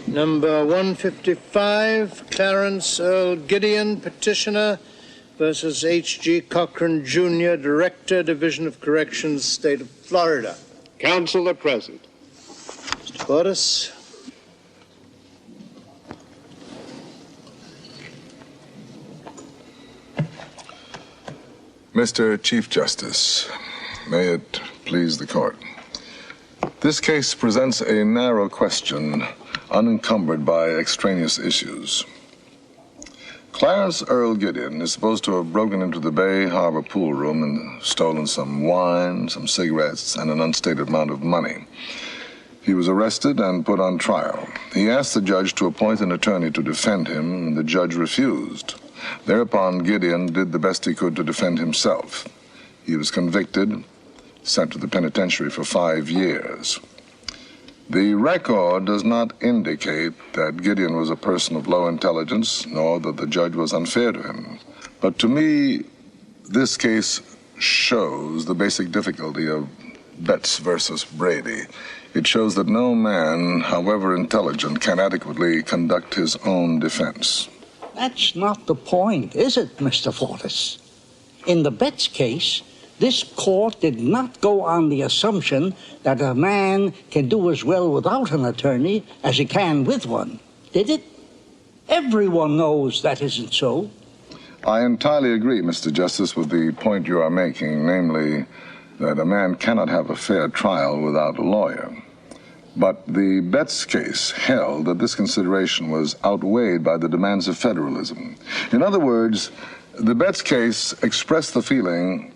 Number 155, Clarence Earl Gideon, petitioner, versus H.G. Cochran, Jr., Director, Division of Corrections, State of Florida. Counsel are present. Mr. Fortas. Mr. Chief Justice, may it please the court. This case presents a narrow question unencumbered by extraneous issues. Clarence Earl Gideon is supposed to have broken into the Bay Harbor pool room and stolen some wine, some cigarettes, and an unstated amount of money. He was arrested and put on trial. He asked the judge to appoint an attorney to defend him, and the judge refused. Thereupon, Gideon did the best he could to defend himself. He was convicted, sent to the penitentiary for 5 years. The record does not indicate that Gideon was a person of low intelligence, nor that the judge was unfair to him. But to me, this case shows the basic difficulty of Betts versus Brady. It shows that no man, however intelligent, can adequately conduct his own defense. That's not the point, is it, Mr. Fortas? In the Betts case, this court did not go on the assumption that a man can do as well without an attorney as he can with one, did it? Everyone knows that isn't so. I entirely agree, Mr. Justice, with the point you are making, namely that a man cannot have a fair trial without a lawyer. But the Betts case held that this consideration was outweighed by the demands of federalism. In other words, the Betts case expressed the feeling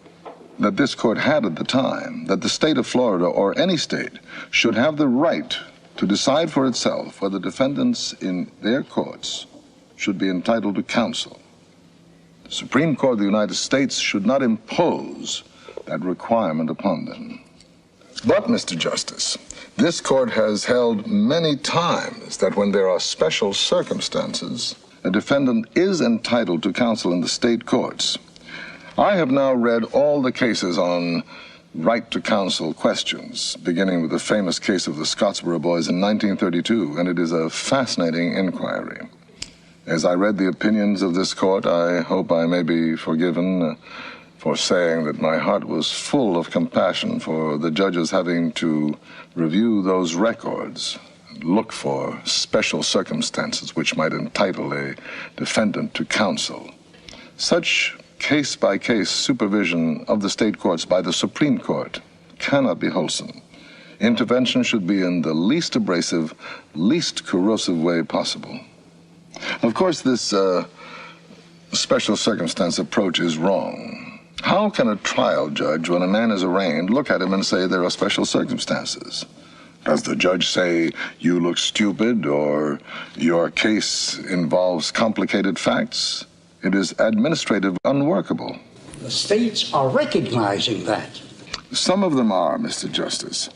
that this court had at the time, that the state of Florida, or any state, should have the right to decide for itself whether defendants in their courts should be entitled to counsel. The Supreme Court of the United States should not impose that requirement upon them. But, Mr. Justice, this court has held many times that when there are special circumstances, a defendant is entitled to counsel in the state courts. I have now read all the cases on right to counsel questions, beginning with the famous case of the Scottsboro Boys in 1932, and it is a fascinating inquiry. As I read the opinions of this court, I hope I may be forgiven for saying that my heart was full of compassion for the judges having to review those records, look for special circumstances which might entitle a defendant to counsel. Such case-by-case supervision of the state courts by the Supreme Court cannot be wholesome. Intervention should be in the least abrasive, least corrosive way possible. Of course, this special circumstance approach is wrong. How can a trial judge, when a man is arraigned, look at him and say there are special circumstances? Does the judge say you look stupid or your case involves complicated facts? It is administratively unworkable. The states are recognizing that. Some of them are, Mr. Justice.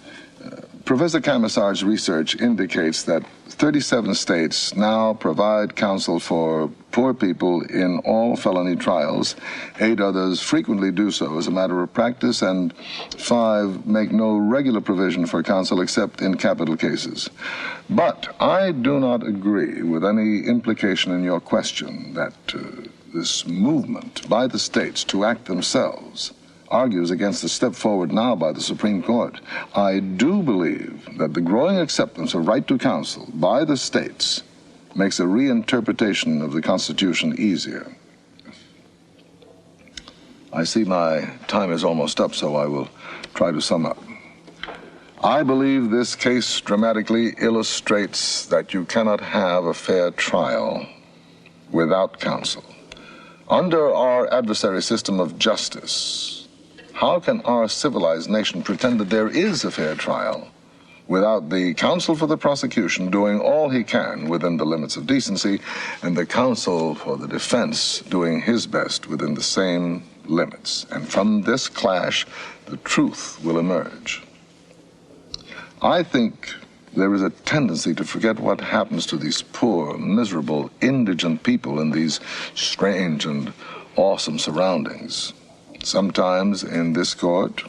Professor Camisard's research indicates that 37 states now provide counsel for poor people in all felony trials. 8 others frequently do so as a matter of practice, and 5 make no regular provision for counsel except in capital cases. But I do not agree with any implication in your question that this movement by the states to act themselves argues against the step forward now by the Supreme Court. I do believe that the growing acceptance of right to counsel by the states makes a reinterpretation of the Constitution easier. I see my time is almost up, so I will try to sum up. I believe this case dramatically illustrates that you cannot have a fair trial without counsel. Under our adversary system of justice, how can our civilized nation pretend that there is a fair trial without the counsel for the prosecution doing all he can within the limits of decency and the counsel for the defense doing his best within the same limits? And from this clash, the truth will emerge. I think there is a tendency to forget what happens to these poor, miserable, indigent people in these strange and awesome surroundings. Sometimes in this court,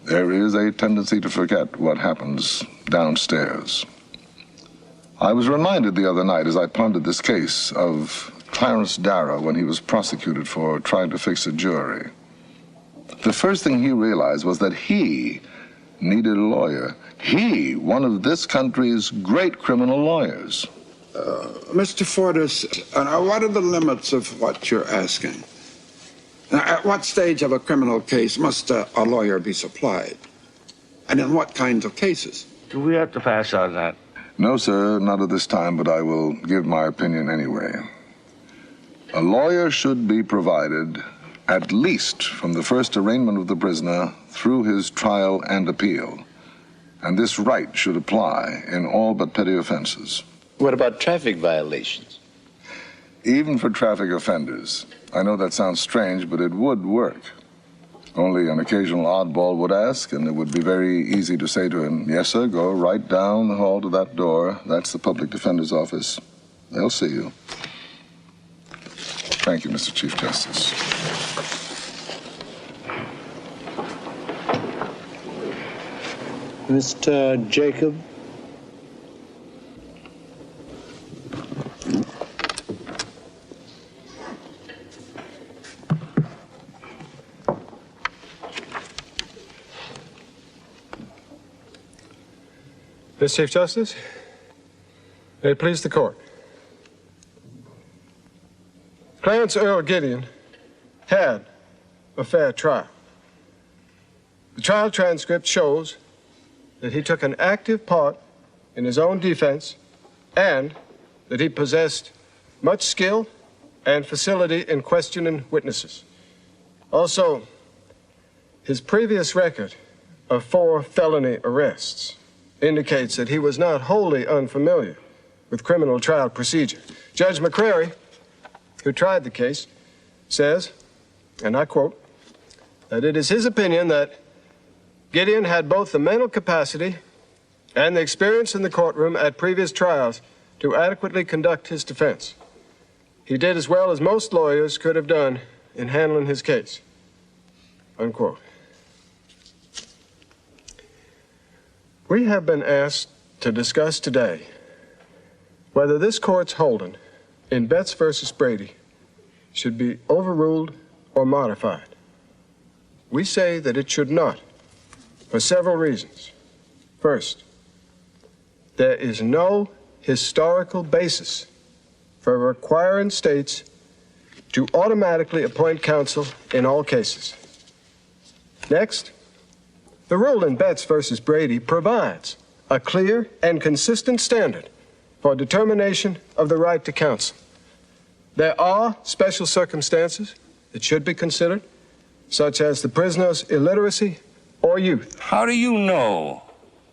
there is a tendency to forget what happens downstairs. I was reminded the other night as I pondered this case of Clarence Darrow when he was prosecuted for trying to fix a jury. The first thing he realized was that he needed a lawyer. He, one of this country's great criminal lawyers. Mr. Fortas, what are the limits of what you're asking? Now, at what stage of a criminal case must a lawyer be supplied? And in what kinds of cases? Do we have to pass on that? No, sir, not at this time, but I will give my opinion anyway. A lawyer should be provided at least from the first arraignment of the prisoner through his trial and appeal. And this right should apply in all but petty offenses. What about traffic violations? Even for traffic offenders. I know that sounds strange, but it would work. Only an occasional oddball would ask, and it would be very easy to say to him, "Yes, sir, go right down the hall to that door. That's the public defender's office. They'll see you." Thank you, Mr. Chief Justice. Mr. Jacob. Mr. Chief Justice, may it please the court. Clarence Earl Gideon had a fair trial. The trial transcript shows that he took an active part in his own defense and that he possessed much skill and facility in questioning witnesses. Also, his previous record of 4 felony arrests indicates that he was not wholly unfamiliar with criminal trial procedure. Judge McCrary, who tried the case, says, and I quote, that it is his opinion that Gideon had both the mental capacity and the experience in the courtroom at previous trials to adequately conduct his defense. He did as well as most lawyers could have done in handling his case, unquote. We have been asked to discuss today whether this court's holding in Betts versus Brady should be overruled or modified. We say that it should not, for several reasons. First, there is no historical basis for requiring states to automatically appoint counsel in all cases. Next, the rule in Betts versus Brady provides a clear and consistent standard for determination of the right to counsel. There are special circumstances that should be considered, such as the prisoner's illiteracy or youth. How do you know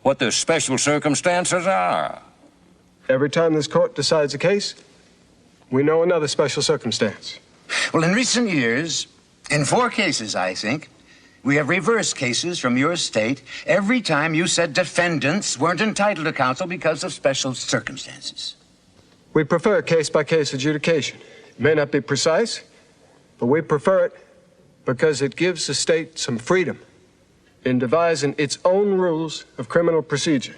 what the special circumstances are. Every time this court decides a case, we know another special circumstance. Well, in recent years, in 4 cases, I think, we have reversed cases from your state every time you said defendants weren't entitled to counsel because of special circumstances. We prefer case-by-case adjudication. It may not be precise, but we prefer it because it gives the state some freedom in devising its own rules of criminal procedure.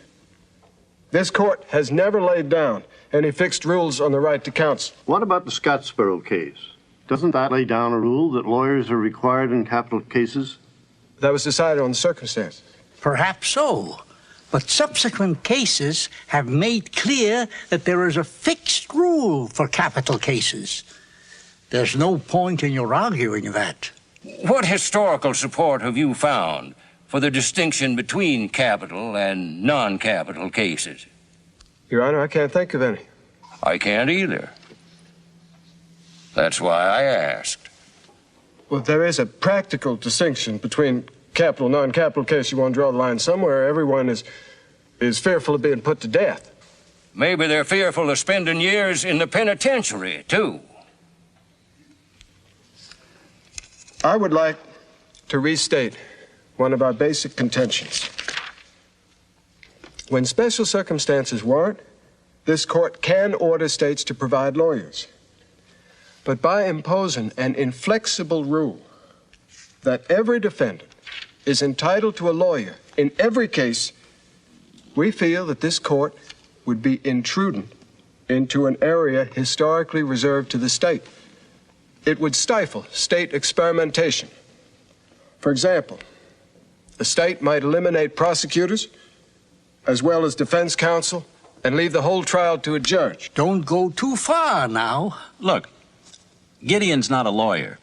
This court has never laid down any fixed rules on the right to counsel. What about the Scottsboro case? Doesn't that lay down a rule that lawyers are required in capital cases? That was decided on the circumstances. Perhaps so. But subsequent cases have made clear that there is a fixed rule for capital cases. There's no point in your arguing that. What historical support have you found for the distinction between capital and non-capital cases? Your Honor, I can't think of any. I can't either. That's why I asked. Well, there is a practical distinction between capital and non-capital case. You want to draw the line somewhere. Everyone is fearful of being put to death. Maybe they're fearful of spending years in the penitentiary, too. I would like to restate one of our basic contentions. When special circumstances warrant, this court can order states to provide lawyers. But by imposing an inflexible rule that every defendant is entitled to a lawyer in every case, we feel that this court would be intruding into an area historically reserved to the state. It would stifle state experimentation. For example, the state might eliminate prosecutors as well as defense counsel and leave the whole trial to a judge. Don't go too far now. Look, Gideon's not a lawyer,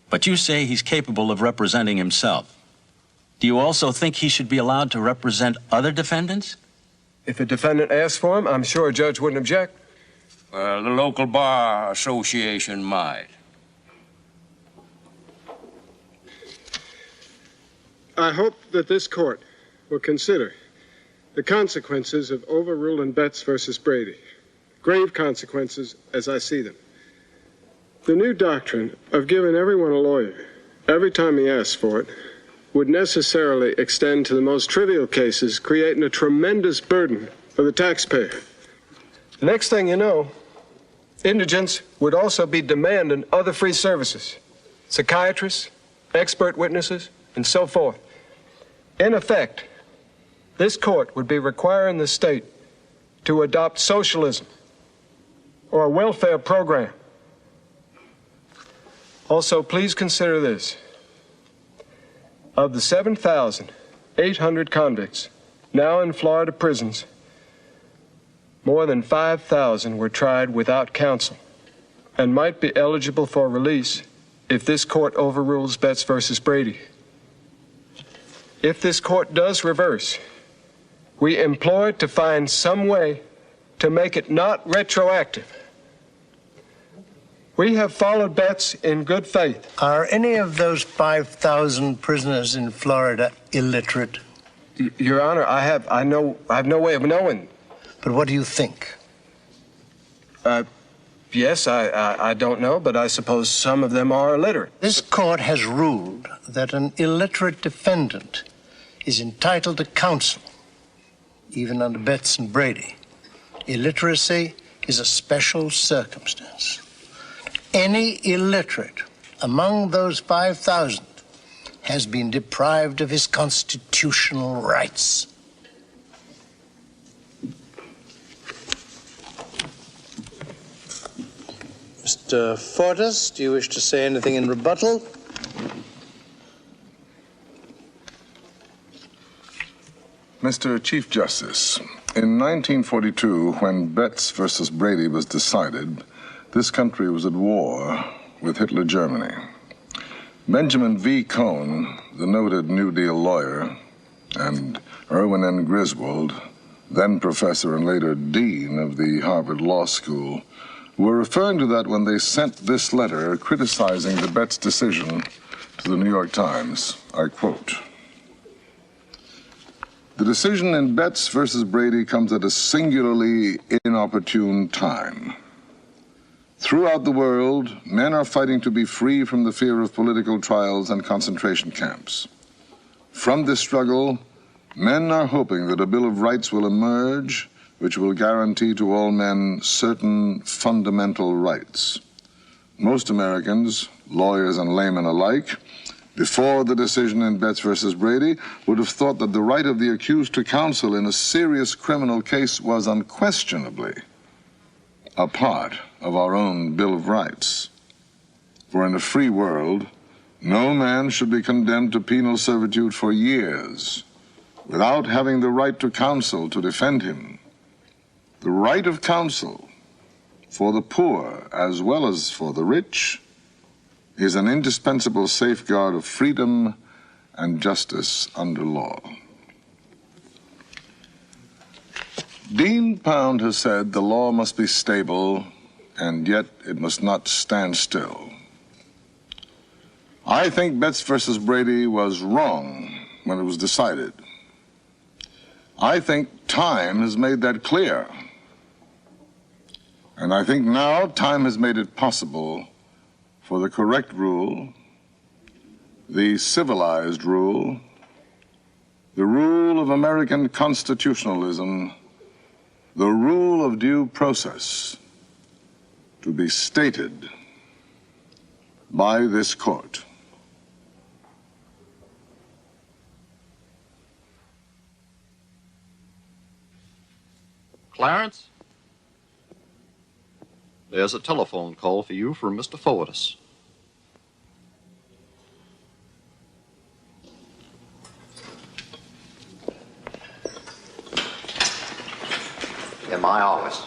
but you say he's capable of representing himself. Do you also think he should be allowed to represent other defendants? If a defendant asks for him, I'm sure a judge wouldn't object. Well, the local bar association might. I hope that this court will consider the consequences of overruling Betts versus Brady. Grave consequences as I see them. The new doctrine of giving everyone a lawyer every time he asks for it would necessarily extend to the most trivial cases, creating a tremendous burden for the taxpayer. The next thing you know, indigents would also be demanding other free services, psychiatrists, expert witnesses, and so forth. In effect, this court would be requiring the state to adopt socialism or a welfare program. Also, please consider this. Of the 7,800 convicts now in Florida prisons, more than 5,000 were tried without counsel and might be eligible for release if this court overrules Betts versus Brady. If this court does reverse, we implore it to find some way to make it not retroactive. We have followed Betts in good faith. Are any of those 5,000 prisoners in Florida illiterate? Your Honor, I have no way of knowing. But what do you think? Yes, I don't know, but I suppose some of them are illiterate. This court has ruled that an illiterate defendant is entitled to counsel, even under Betts and Brady. Illiteracy is a special circumstance. Any illiterate among those 5,000 has been deprived of his constitutional rights. Mr. Fortas, do you wish to say anything in rebuttal? Mr. Chief Justice, in 1942, when Betts versus Brady was decided, this country was at war with Hitler Germany. Benjamin V. Cohn, the noted New Deal lawyer, and Irwin N. Griswold, then professor and later dean of the Harvard Law School, were referring to that when they sent this letter criticizing the Betts decision to the New York Times. I quote, The decision in Betts versus Brady comes at a singularly inopportune time. Throughout the world, men are fighting to be free from the fear of political trials and concentration camps. From this struggle, men are hoping that a Bill of Rights will emerge which will guarantee to all men certain fundamental rights. Most Americans, lawyers and laymen alike, before the decision in Betts versus Brady, would have thought that the right of the accused to counsel in a serious criminal case was unquestionably a part of our own Bill of Rights. For in a free world, no man should be condemned to penal servitude for years without having the right to counsel to defend him. The right of counsel for the poor as well as for the rich is an indispensable safeguard of freedom and justice under law. Dean Pound has said the law must be stable, and yet it must not stand still. I think Betts versus Brady was wrong when it was decided. I think time has made that clear. And I think now time has made it possible for the correct rule, the civilized rule, the rule of American constitutionalism, the rule of due process, to be stated by this court. Clarence? There's a telephone call for you from Mr. Fortis. In my office.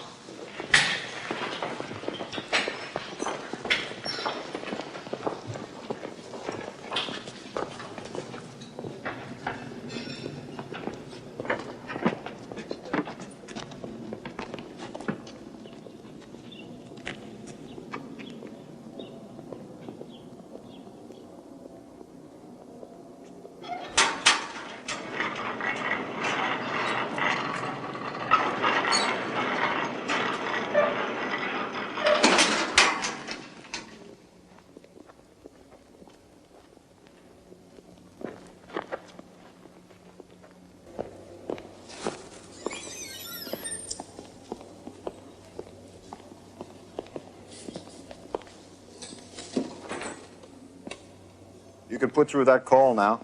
You can put through that call now.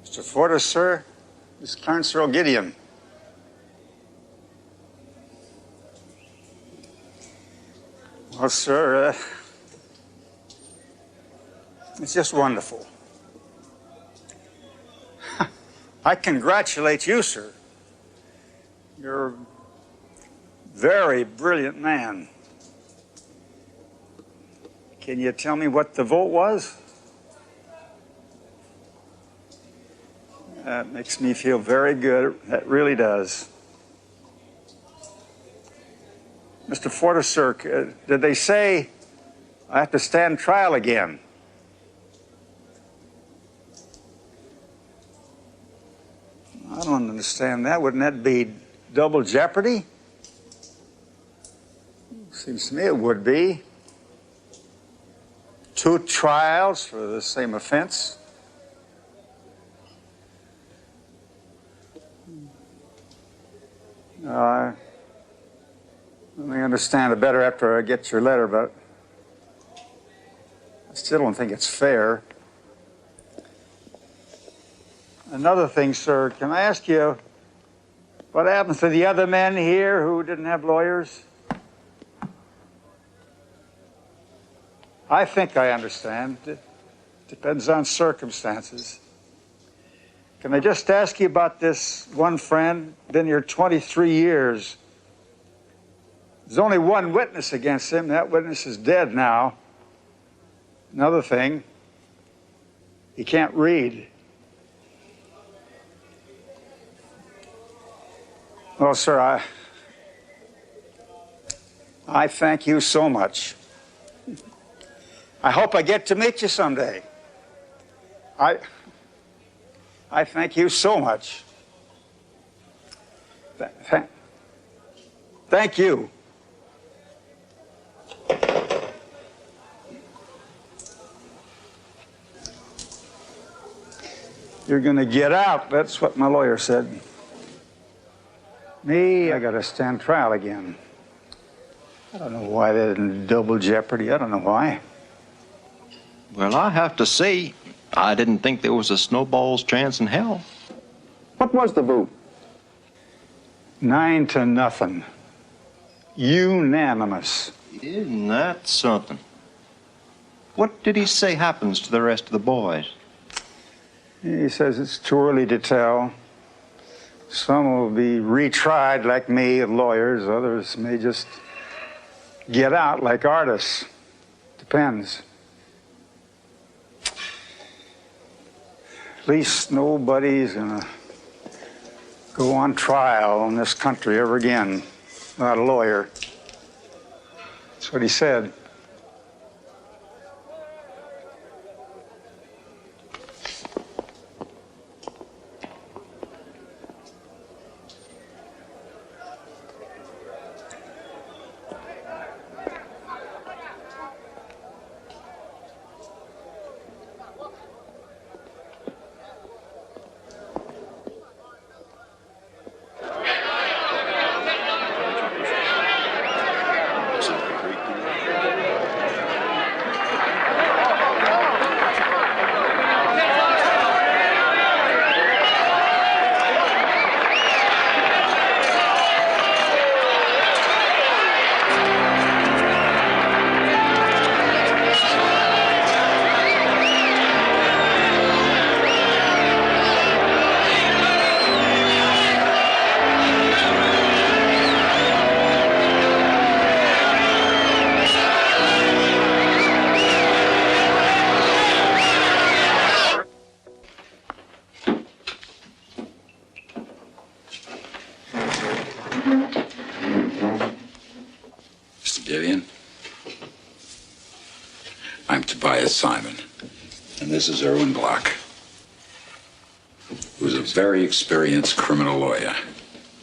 Mr. Fortis, sir, this is Clarence Earl Gideon. Well, sir, it's just wonderful. I congratulate you, sir. You're a very brilliant man. Can you tell me what the vote was? That makes me feel very good. That really does. Mr. Fortis, sir, did they say I have to stand trial again? I don't understand that. Wouldn't that be double jeopardy? Seems to me it would be. 2 trials for the same offense. Let me understand it better after I get your letter, but I still don't think it's fair. Another thing, sir, can I ask you, what happens to the other men here who didn't have lawyers? I think I understand. It depends on circumstances. Can I just ask you about this one friend? Been here 23 years. There's only one witness against him. That witness is dead now. Another thing, he can't read. Well, sir, I thank you so much. I hope I get to meet you someday. I thank you so much. Thank you. You're going to get out. That's what my lawyer said. Me, I got to stand trial again. I don't know why they didn't double jeopardy. I don't know why. Well, I have to say, I didn't think there was a snowball's chance in hell. What was the vote? 9-0. Unanimous. Isn't that something? What did he say happens to the rest of the boys? He says it's too early to tell. Some will be retried like me, lawyers. Others may just get out like artists. Depends. At least nobody's gonna go on trial in this country ever again. Not a lawyer. That's what he said. Gideon. I'm Tobias Simon, and this is Erwin Block, who's a very experienced criminal lawyer.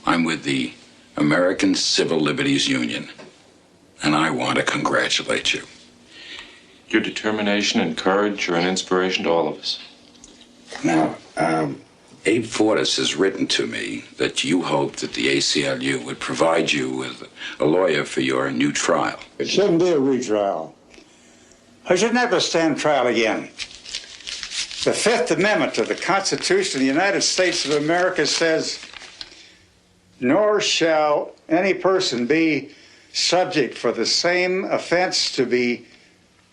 I'm with the American Civil Liberties Union, and I want to congratulate you. Your determination and courage are an inspiration to all of us. Now, Abe Fortas has written to me that you hope that the ACLU would provide you with a lawyer for your new trial. It shouldn't be a retrial. I should never stand trial again. The Fifth Amendment to the Constitution of the United States of America says, nor shall any person be subject for the same offense to be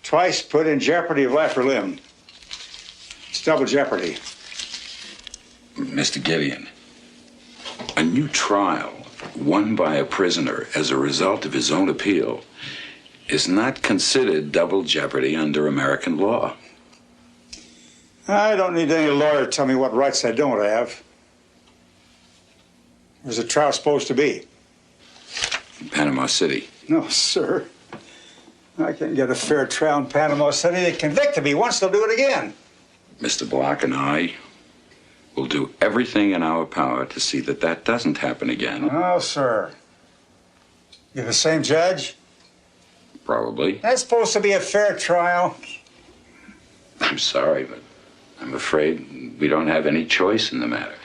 twice put in jeopardy of life or limb. It's double jeopardy. Mr. Gideon, a new trial won by a prisoner as a result of his own appeal is not considered double jeopardy under American law. I don't need any lawyer to tell me what rights I don't have. Where's the trial supposed to be? In Panama City. No, sir. I can't get a fair trial in Panama City. They convicted me once, they'll do it again. Mr. Block and I will do everything in our power to see that that doesn't happen again. No, sir. You're the same judge? Probably. That's supposed to be a fair trial. I'm sorry, but I'm afraid we don't have any choice in the matter.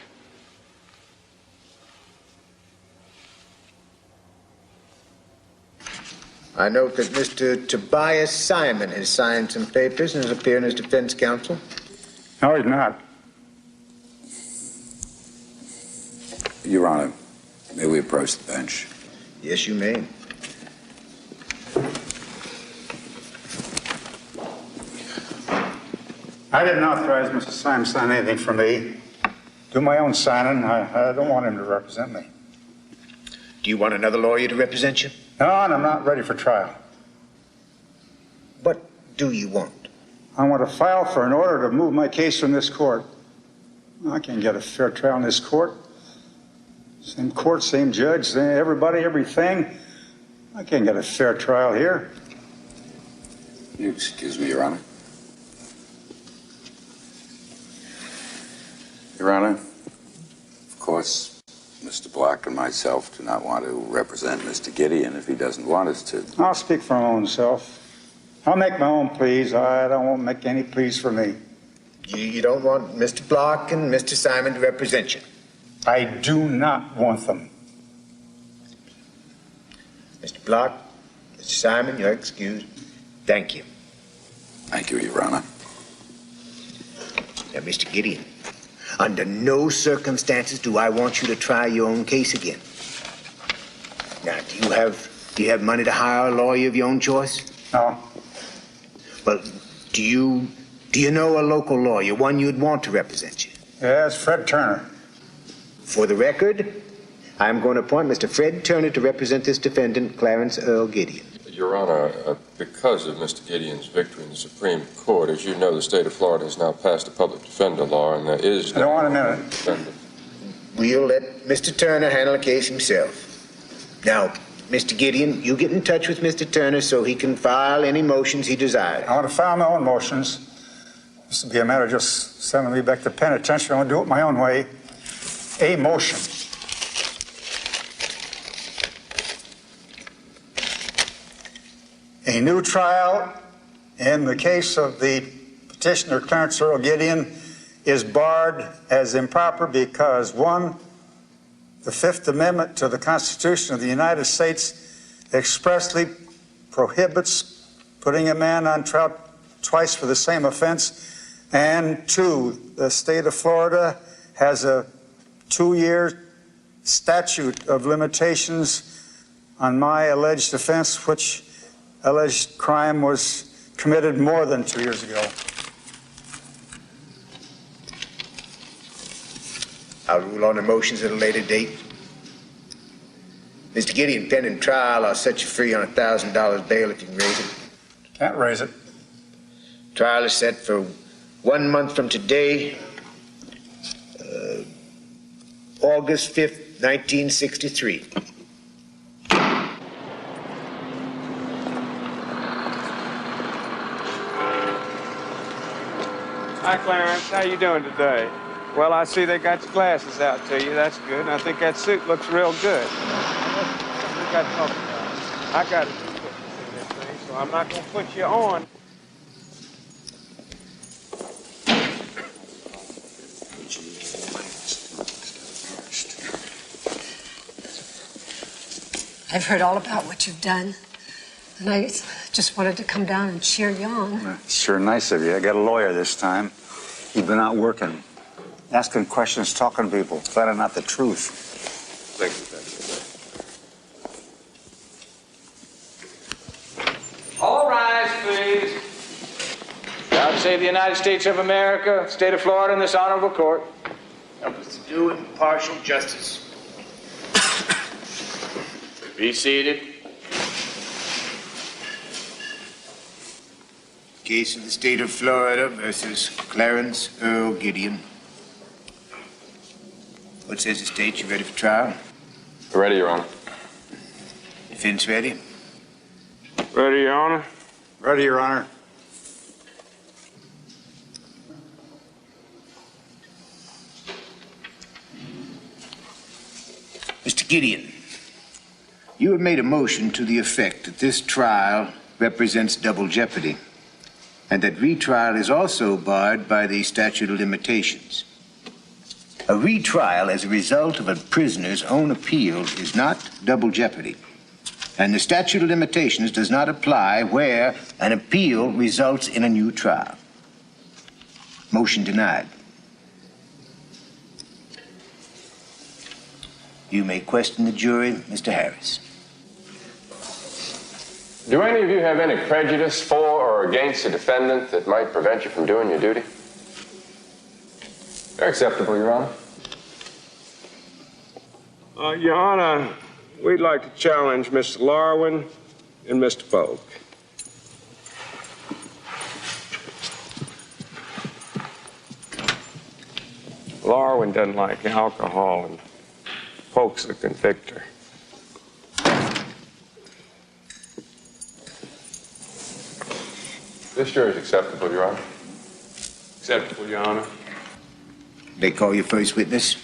I note that Mr. Tobias Simon has signed some papers and is appearing as defense counsel. No, he's not. Your Honor, may we approach the bench? Yes, you may. I didn't authorize Mr. Simon to sign anything for me. Do my own signing. I don't want him to represent me. Do you want another lawyer to represent you? No, and I'm not ready for trial. What do you want? I want to file for an order to move my case from this court. I can't get a fair trial in this court. Same court, same judge, everybody, everything. I can't get a fair trial here. You excuse me, Your Honor. Your Honor, of course, Mr. Block and myself do not want to represent Mr. Gideon if he doesn't want us to. I'll speak for my own self. I'll make my own pleas. I don't want to make any pleas for me. You don't want Mr. Block and Mr. Simon to represent you? I do not want them. Mr. Block, Mr. Simon, you're excused. Thank you. Thank you, Your Honor. Now, Mr. Gideon, under no circumstances do I want you to try your own case again. Now, do you have money to hire a lawyer of your own choice? No. Well, do you know a local lawyer, one you'd want to represent you? Yes, Fred Turner. For the record, I'm going to appoint Mr. Fred Turner to represent this defendant, Clarence Earl Gideon. Your Honor, because of Mr. Gideon's victory in the Supreme Court, as you know, the state of Florida has now passed a public defender law, and there is I don't want a minute. Defender. We'll let Mr. Turner handle the case himself. Now, Mr. Gideon, you get in touch with Mr. Turner so he can file any motions he desires. I want to file my own motions. This would be a matter of just sending me back to penitentiary. I want to do it my own way. A motion. A new trial in the case of the petitioner Clarence Earl Gideon is barred as improper because, one, the Fifth Amendment to the Constitution of the United States expressly prohibits putting a man on trial twice for the same offense, and two, the state of Florida has a 2-year statute of limitations on my alleged offense, which alleged crime was committed more than 2 years ago. I'll rule on the motions at a later date. Mr. Gideon, pending trial, I'll set you free on $1,000 bail if you can raise it. Can't raise it. Trial is set for 1 month from today, August 5th, 1963. Hi, Clarence. How you doing today? Well, I see they got your glasses out to you. That's good. And I think that suit looks real good. I got it, so I'm not going to put you on. I've heard all about what you've done, and I just wanted to come down and cheer you on. Sure nice of you. I got a lawyer this time. He's been out working, asking questions, talking to people, finding out the truth. Thank you, All rise, please. God save the United States of America, state of Florida, and this honorable court. Help us to do impartial justice. Be seated. Case of the state of Florida versus Clarence Earl Gideon. What says the state? You ready for trial? Ready, Your Honor. Defense ready? Ready, Your Honor. Ready, Your Honor. Mr. Gideon, you have made a motion to the effect that this trial represents double jeopardy, and that retrial is also barred by the statute of limitations. A retrial as a result of a prisoner's own appeal is not double jeopardy, and the statute of limitations does not apply where an appeal results in a new trial. Motion denied. You may question the jury, Mr. Harris. Do any of you have any prejudice for or against a defendant that might prevent you from doing your duty? Very acceptable, Your Honor. Your Honor, we'd like to challenge Mr. Larwin and Mr. Polk. Larwin doesn't like alcohol, and Polk's the convictor. This jury is acceptable, Your Honor. Acceptable, Your Honor. They call your first witness?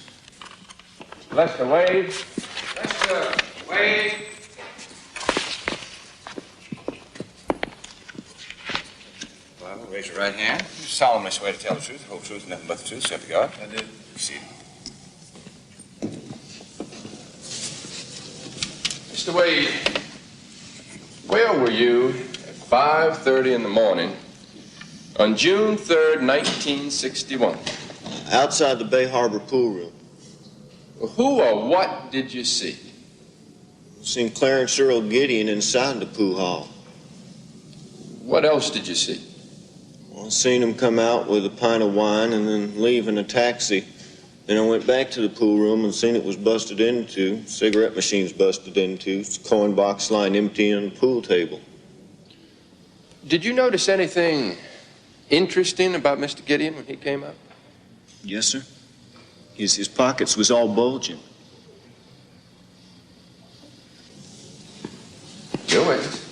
Lester Wade. Lester Wade. Well, raise your right hand. You solemnly swear to tell the truth, the whole truth, and nothing but the truth, so help you God. I did. Proceed. Mr. Wade, where were you at 5:30 in the morning on June 3rd, 1961? Outside the Bay Harbor pool room. Who or what did you see? Seen Clarence Earl Gideon inside the pool hall. What else did you see? Well, I seen him come out with a pint of wine and then leave in a taxi. Then I went back to the pool room and seen it was busted into, cigarette machines busted into, coin box lying empty on the pool table. Did you notice anything interesting about Mr. Gideon when he came out? Yes, sir. His pockets was all bulging. Your witness.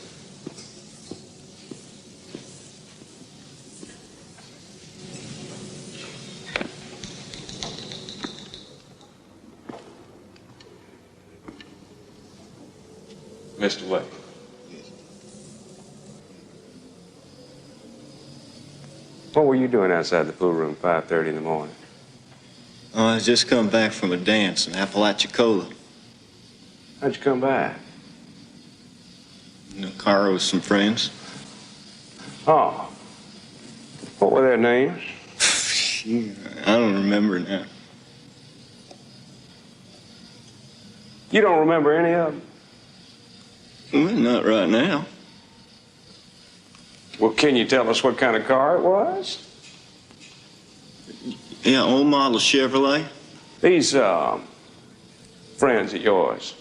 Mr. Wade. What were you doing outside the pool room 5:30 in the morning? Oh, I just come back from a dance in Apalachicola. How'd you come back? In a car with some friends. Oh. What were their names? I don't remember now. You don't remember any of them? Well, not right now. Well, can you tell us what kind of car it was? Yeah, old model Chevrolet. These, friends of yours,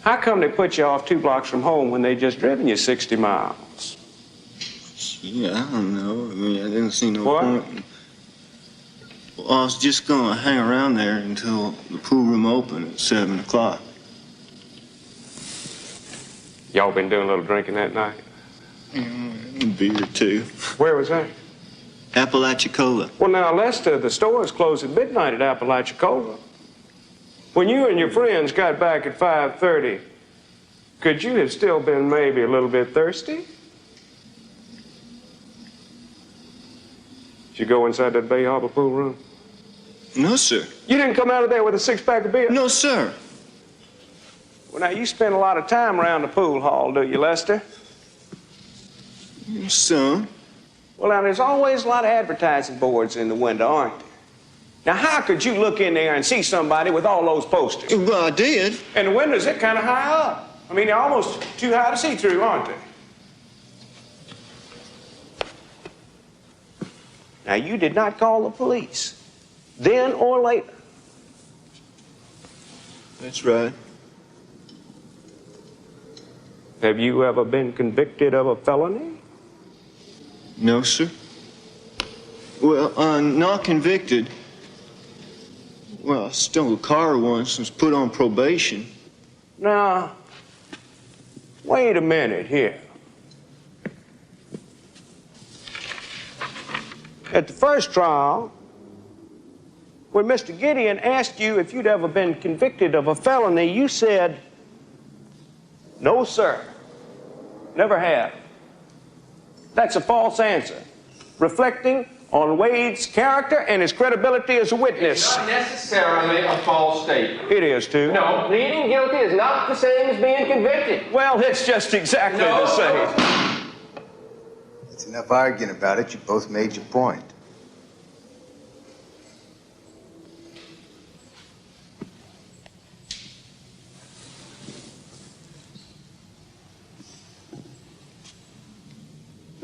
how come they put you off 2 blocks from home when they just driven you 60 miles? Yeah, I don't know. I mean, I didn't see no What? point. Well, I was just gonna hang around there until the pool room opened at 7 o'clock. Y'all been doing a little drinking that night? A beer or two. Where was that? Apalachicola. Well, now, Lester, the stores closed at midnight at Apalachicola. When you and your friends got back at 5:30, could you have still been maybe a little bit thirsty? Did you go inside that Bay Harbor pool room? No, sir. You didn't come out of there with a 6-pack of beer? No, sir. Well, now, you spend a lot of time around the pool hall, do you, Lester? Some. Well, now, there's always a lot of advertising boards in the window, aren't there? Now, how could you look in there and see somebody with all those posters? Well, I did. And the windows, they're kind of high up. I mean, they're almost too high to see through, aren't they? Now, you did not call the police, then or later. That's right. Have you ever been convicted of a felony? No, sir. Well, I'm not convicted. Well, I stole a car once and was put on probation. Now, wait a minute here. At the first trial, when Mr. Gideon asked you if you'd ever been convicted of a felony, you said, "No, sir. Never have." That's a false answer, reflecting on Wade's character and his credibility as a witness. It's not necessarily a false statement. It is, too. No, pleading guilty is not the same as being convicted. Well, it's just exactly the same. It's enough arguing about it. You both made your point.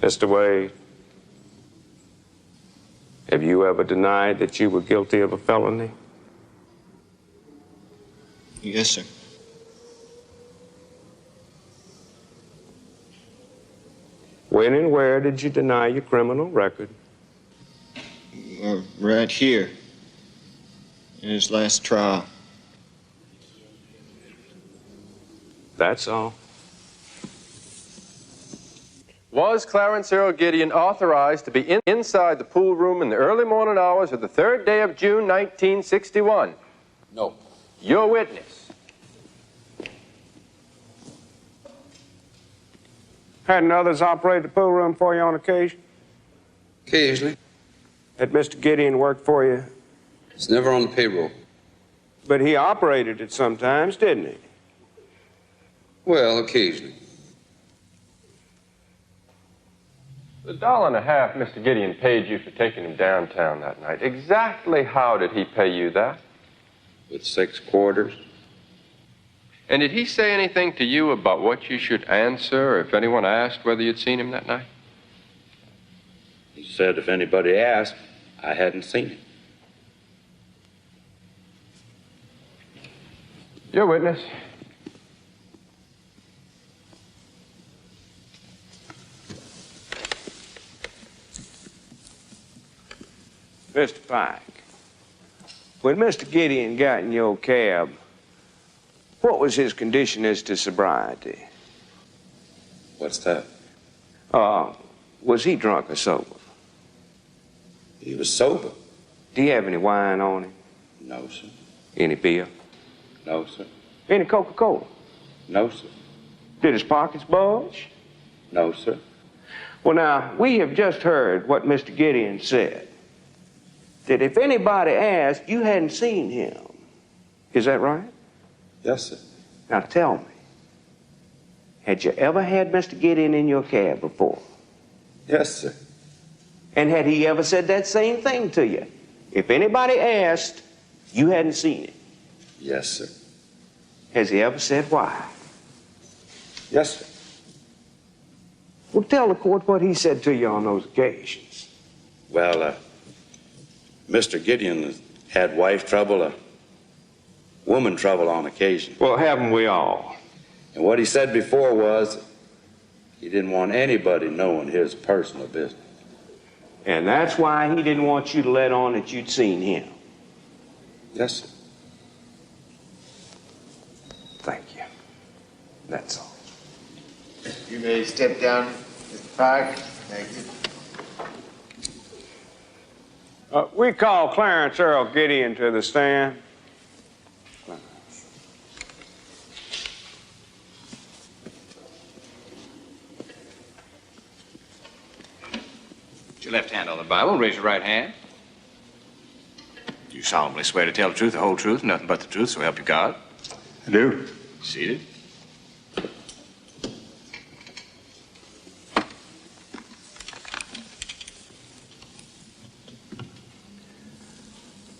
Mr. Wade, have you ever denied that you were guilty of a felony? Yes, sir. When and where did you deny your criminal record? Right here. In his last trial. That's all. Was Clarence Earl Gideon authorized to be inside the pool room in the early morning hours of the 3rd day of June, 1961? No. Your witness. Hadn't others operated the pool room for you on occasion? Occasionally. Had Mr. Gideon worked for you? It's never on the payroll. But he operated it sometimes, didn't he? Well, occasionally. The $1.50 Mr. Gideon paid you for taking him downtown that night, exactly how did he pay you that? With 6 quarters. And did he say anything to you about what you should answer if anyone asked whether you'd seen him that night? He said if anybody asked, I hadn't seen him. Your witness. Mr. Pike, when Mr. Gideon got in your cab, what was his condition as to sobriety? What's that? Was he drunk or sober? He was sober. Do you have any wine on him? No, sir. Any beer? No, sir. Any Coca-Cola? No, sir. Did his pockets bulge? No, sir. Well, now, we have just heard what Mr. Gideon said. That if anybody asked, you hadn't seen him. Is that right? Yes, sir. Now tell me, had you ever had Mr. Gideon in your cab before? Yes, sir. And had he ever said that same thing to you? If anybody asked, you hadn't seen him. Yes, sir. Has he ever said why? Yes, sir. Well, tell the court what he said to you on those occasions. Well, Mr. Gideon had wife trouble, woman trouble on occasion. Well, haven't we all? And what he said before was he didn't want anybody knowing his personal business. And that's why he didn't want you to let on that you'd seen him. Yes, sir. Thank you. That's all. You may step down, Mr. Pike. Thank you. We call Clarence Earl Gideon to the stand. Put your left hand on the Bible, raise your right hand. Do you solemnly swear to tell the truth, the whole truth, nothing but the truth, so help you God? I do. Seated.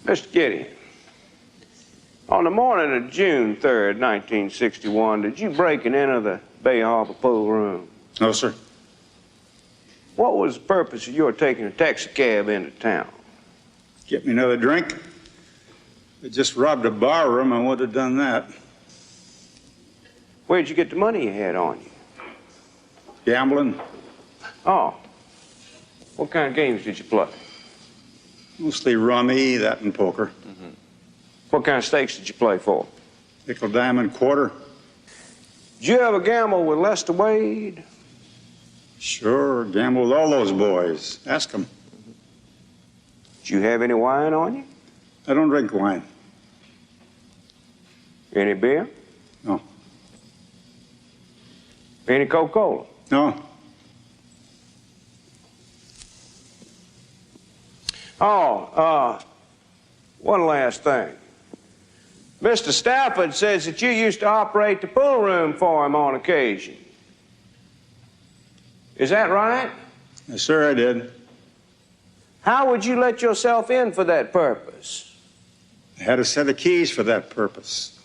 Mr. Gideon, on the morning of June 3rd, 1961, did you break and enter the Bay Harbor pool room? No, sir. What was the purpose of your taking a taxi cab into town? Get me another drink. I just robbed a bar room. I would have done that. Where'd you get the money you had on you? Gambling. Oh. What kind of games did you play? Mostly rummy, that and poker. Mm-hmm. What kind of stakes did you play for? Nickel, diamond, quarter. Did you ever gamble with Lester Wade? Sure, gamble with all those boys. Ask them. Did you have any wine on you? I don't drink wine. Any beer? No. Any Coca-Cola? No. One last thing. Mr. Stafford says that you used to operate the pool room for him on occasion. Is that right? Yes, sir, I did. How would you let yourself in for that purpose? I had a set of keys for that purpose.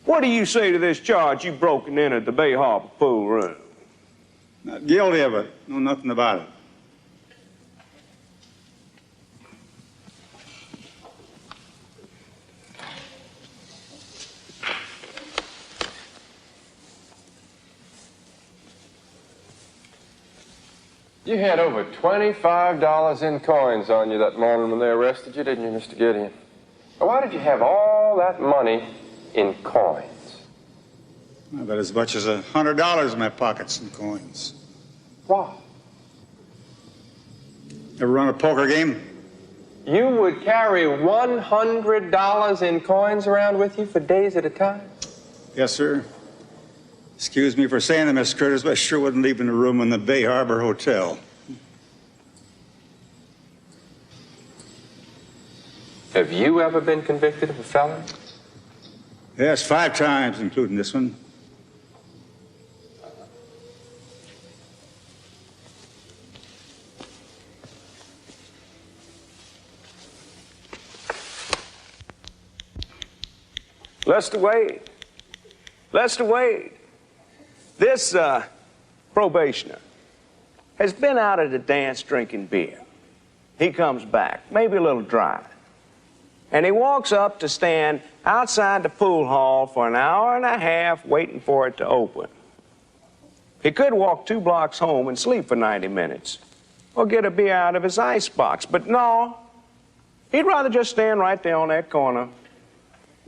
What do you say to this charge you broke and entered the Bay Harbor pool room? Not guilty of it. Know nothing about it. You had over $25 in coins on you that morning when they arrested you, didn't you, Mr. Gideon? Now, why did you have all that money in coins. I've got as much as $100 in my pockets in coins. Wow. Ever run a poker game? You would carry $100 in coins around with you for days at a time? Yes, sir. Excuse me for saying that, Miss Curtis, but I sure wouldn't leave in the room in the Bay Harbor Hotel. Have you ever been convicted of a felony? Yes, 5 times, including this one. Lester Wade. Lester Wade. This probationer has been out at a dance drinking beer. He comes back, maybe a little dry. And he walks up to stand outside the pool hall for an hour and a half waiting for it to open. He could walk 2 blocks home and sleep for 90 minutes or get a beer out of his icebox. But no, he'd rather just stand right there on that corner,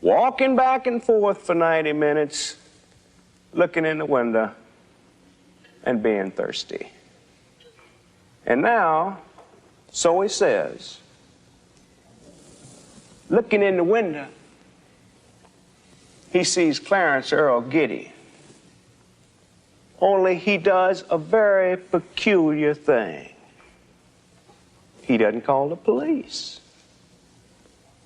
walking back and forth for 90 minutes, looking in the window and being thirsty. And now, so he says, looking in the window, he sees Clarence Earl Gideon. Only he does a very peculiar thing. He doesn't call the police.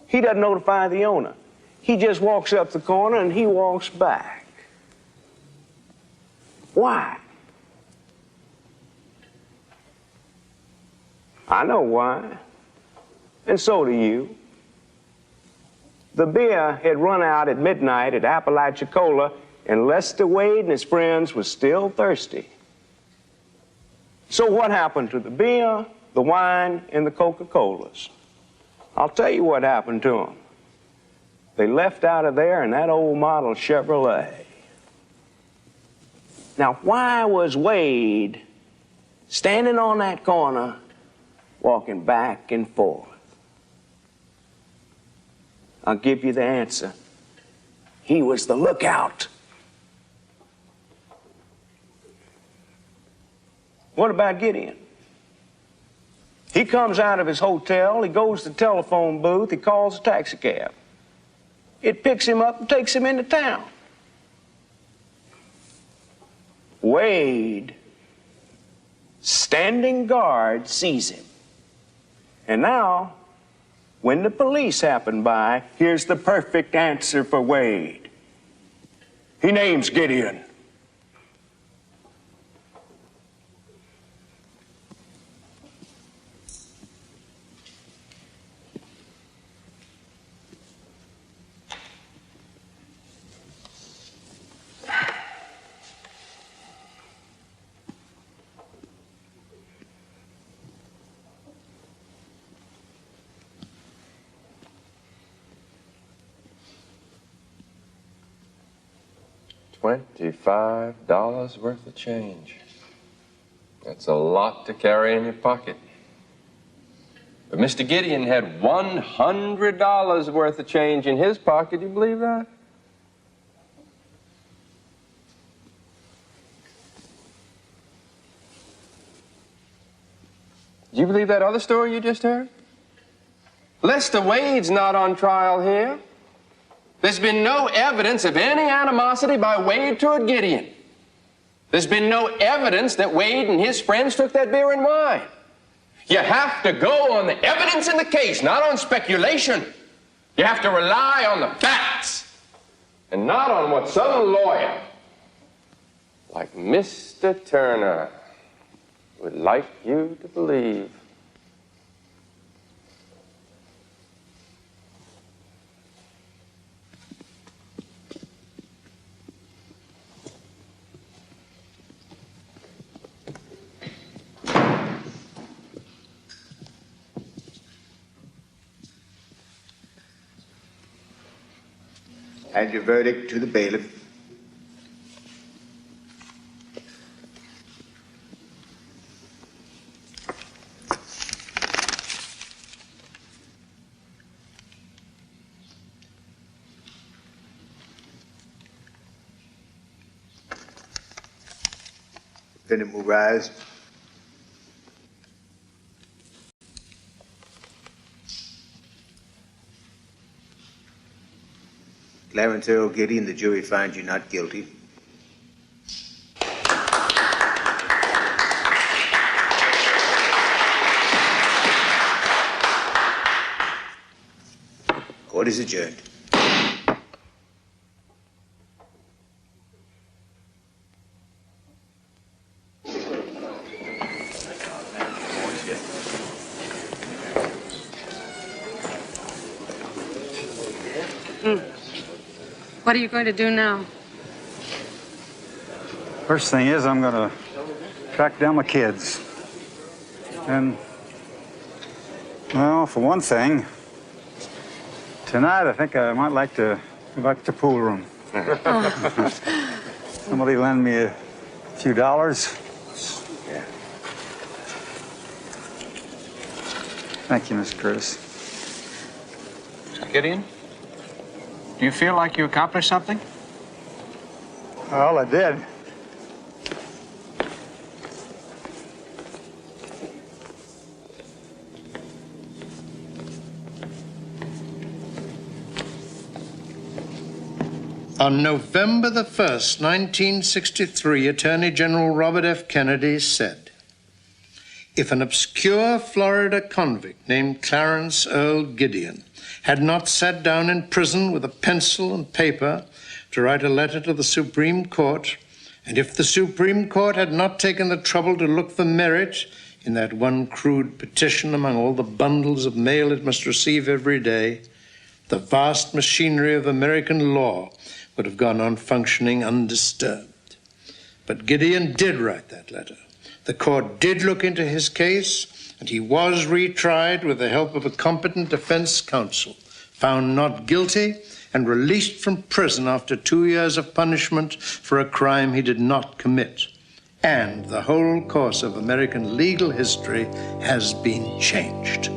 He doesn't notify the owner. He just walks up the corner and he walks back. Why? I know why. And so do you. The beer had run out at midnight at Apalachicola, and Lester Wade and his friends were still thirsty. So what happened to the beer, the wine, and the Coca-Colas? I'll tell you what happened to them. They left out of there in that old model Chevrolet. Now, why was Wade standing on that corner, walking back and forth? I'll give you the answer. He was the lookout. What about Gideon? He comes out of his hotel, he goes to the telephone booth, he calls a taxi cab. It picks him up and takes him into town. Wade, standing guard, sees him. And now, when the police happen by, here's the perfect answer for Wade. He names Gideon. $25 worth of change. That's a lot to carry in your pocket. But Mr. Gideon had $100 worth of change in his pocket. Do you believe that? Do you believe that other story you just heard? Lester Wade's not on trial here. There's been no evidence of any animosity by Wade toward Gideon. There's been no evidence that Wade and his friends took that beer and wine. You have to go on the evidence in the case, not on speculation. You have to rely on the facts, and not on what some lawyer, like Mr. Turner, would like you to believe. Add your verdict to the bailiff. Defendant will rise. Clarence Earl Gideon, the jury finds you not guilty. Court is adjourned. What are you going to do now? First thing is, I'm going to track down my kids. And, well, for one thing, tonight I think I might like to go back to the pool room. Somebody lend me a few dollars. Yeah. Thank you, Miss Curtis. Gideon, do you feel like you accomplished something? Well, I did. On November the 1st, 1963, Attorney General Robert F. Kennedy said, "If an obscure Florida convict named Clarence Earl Gideon had not sat down in prison with a pencil and paper to write a letter to the Supreme Court, and if the Supreme Court had not taken the trouble to look for merit in that one crude petition among all the bundles of mail it must receive every day, the vast machinery of American law would have gone on functioning undisturbed." But Gideon did write that letter. The court did look into his case, and he was retried with the help of a competent defense counsel, found not guilty, and released from prison after 2 years of punishment for a crime he did not commit. And the whole course of American legal history has been changed.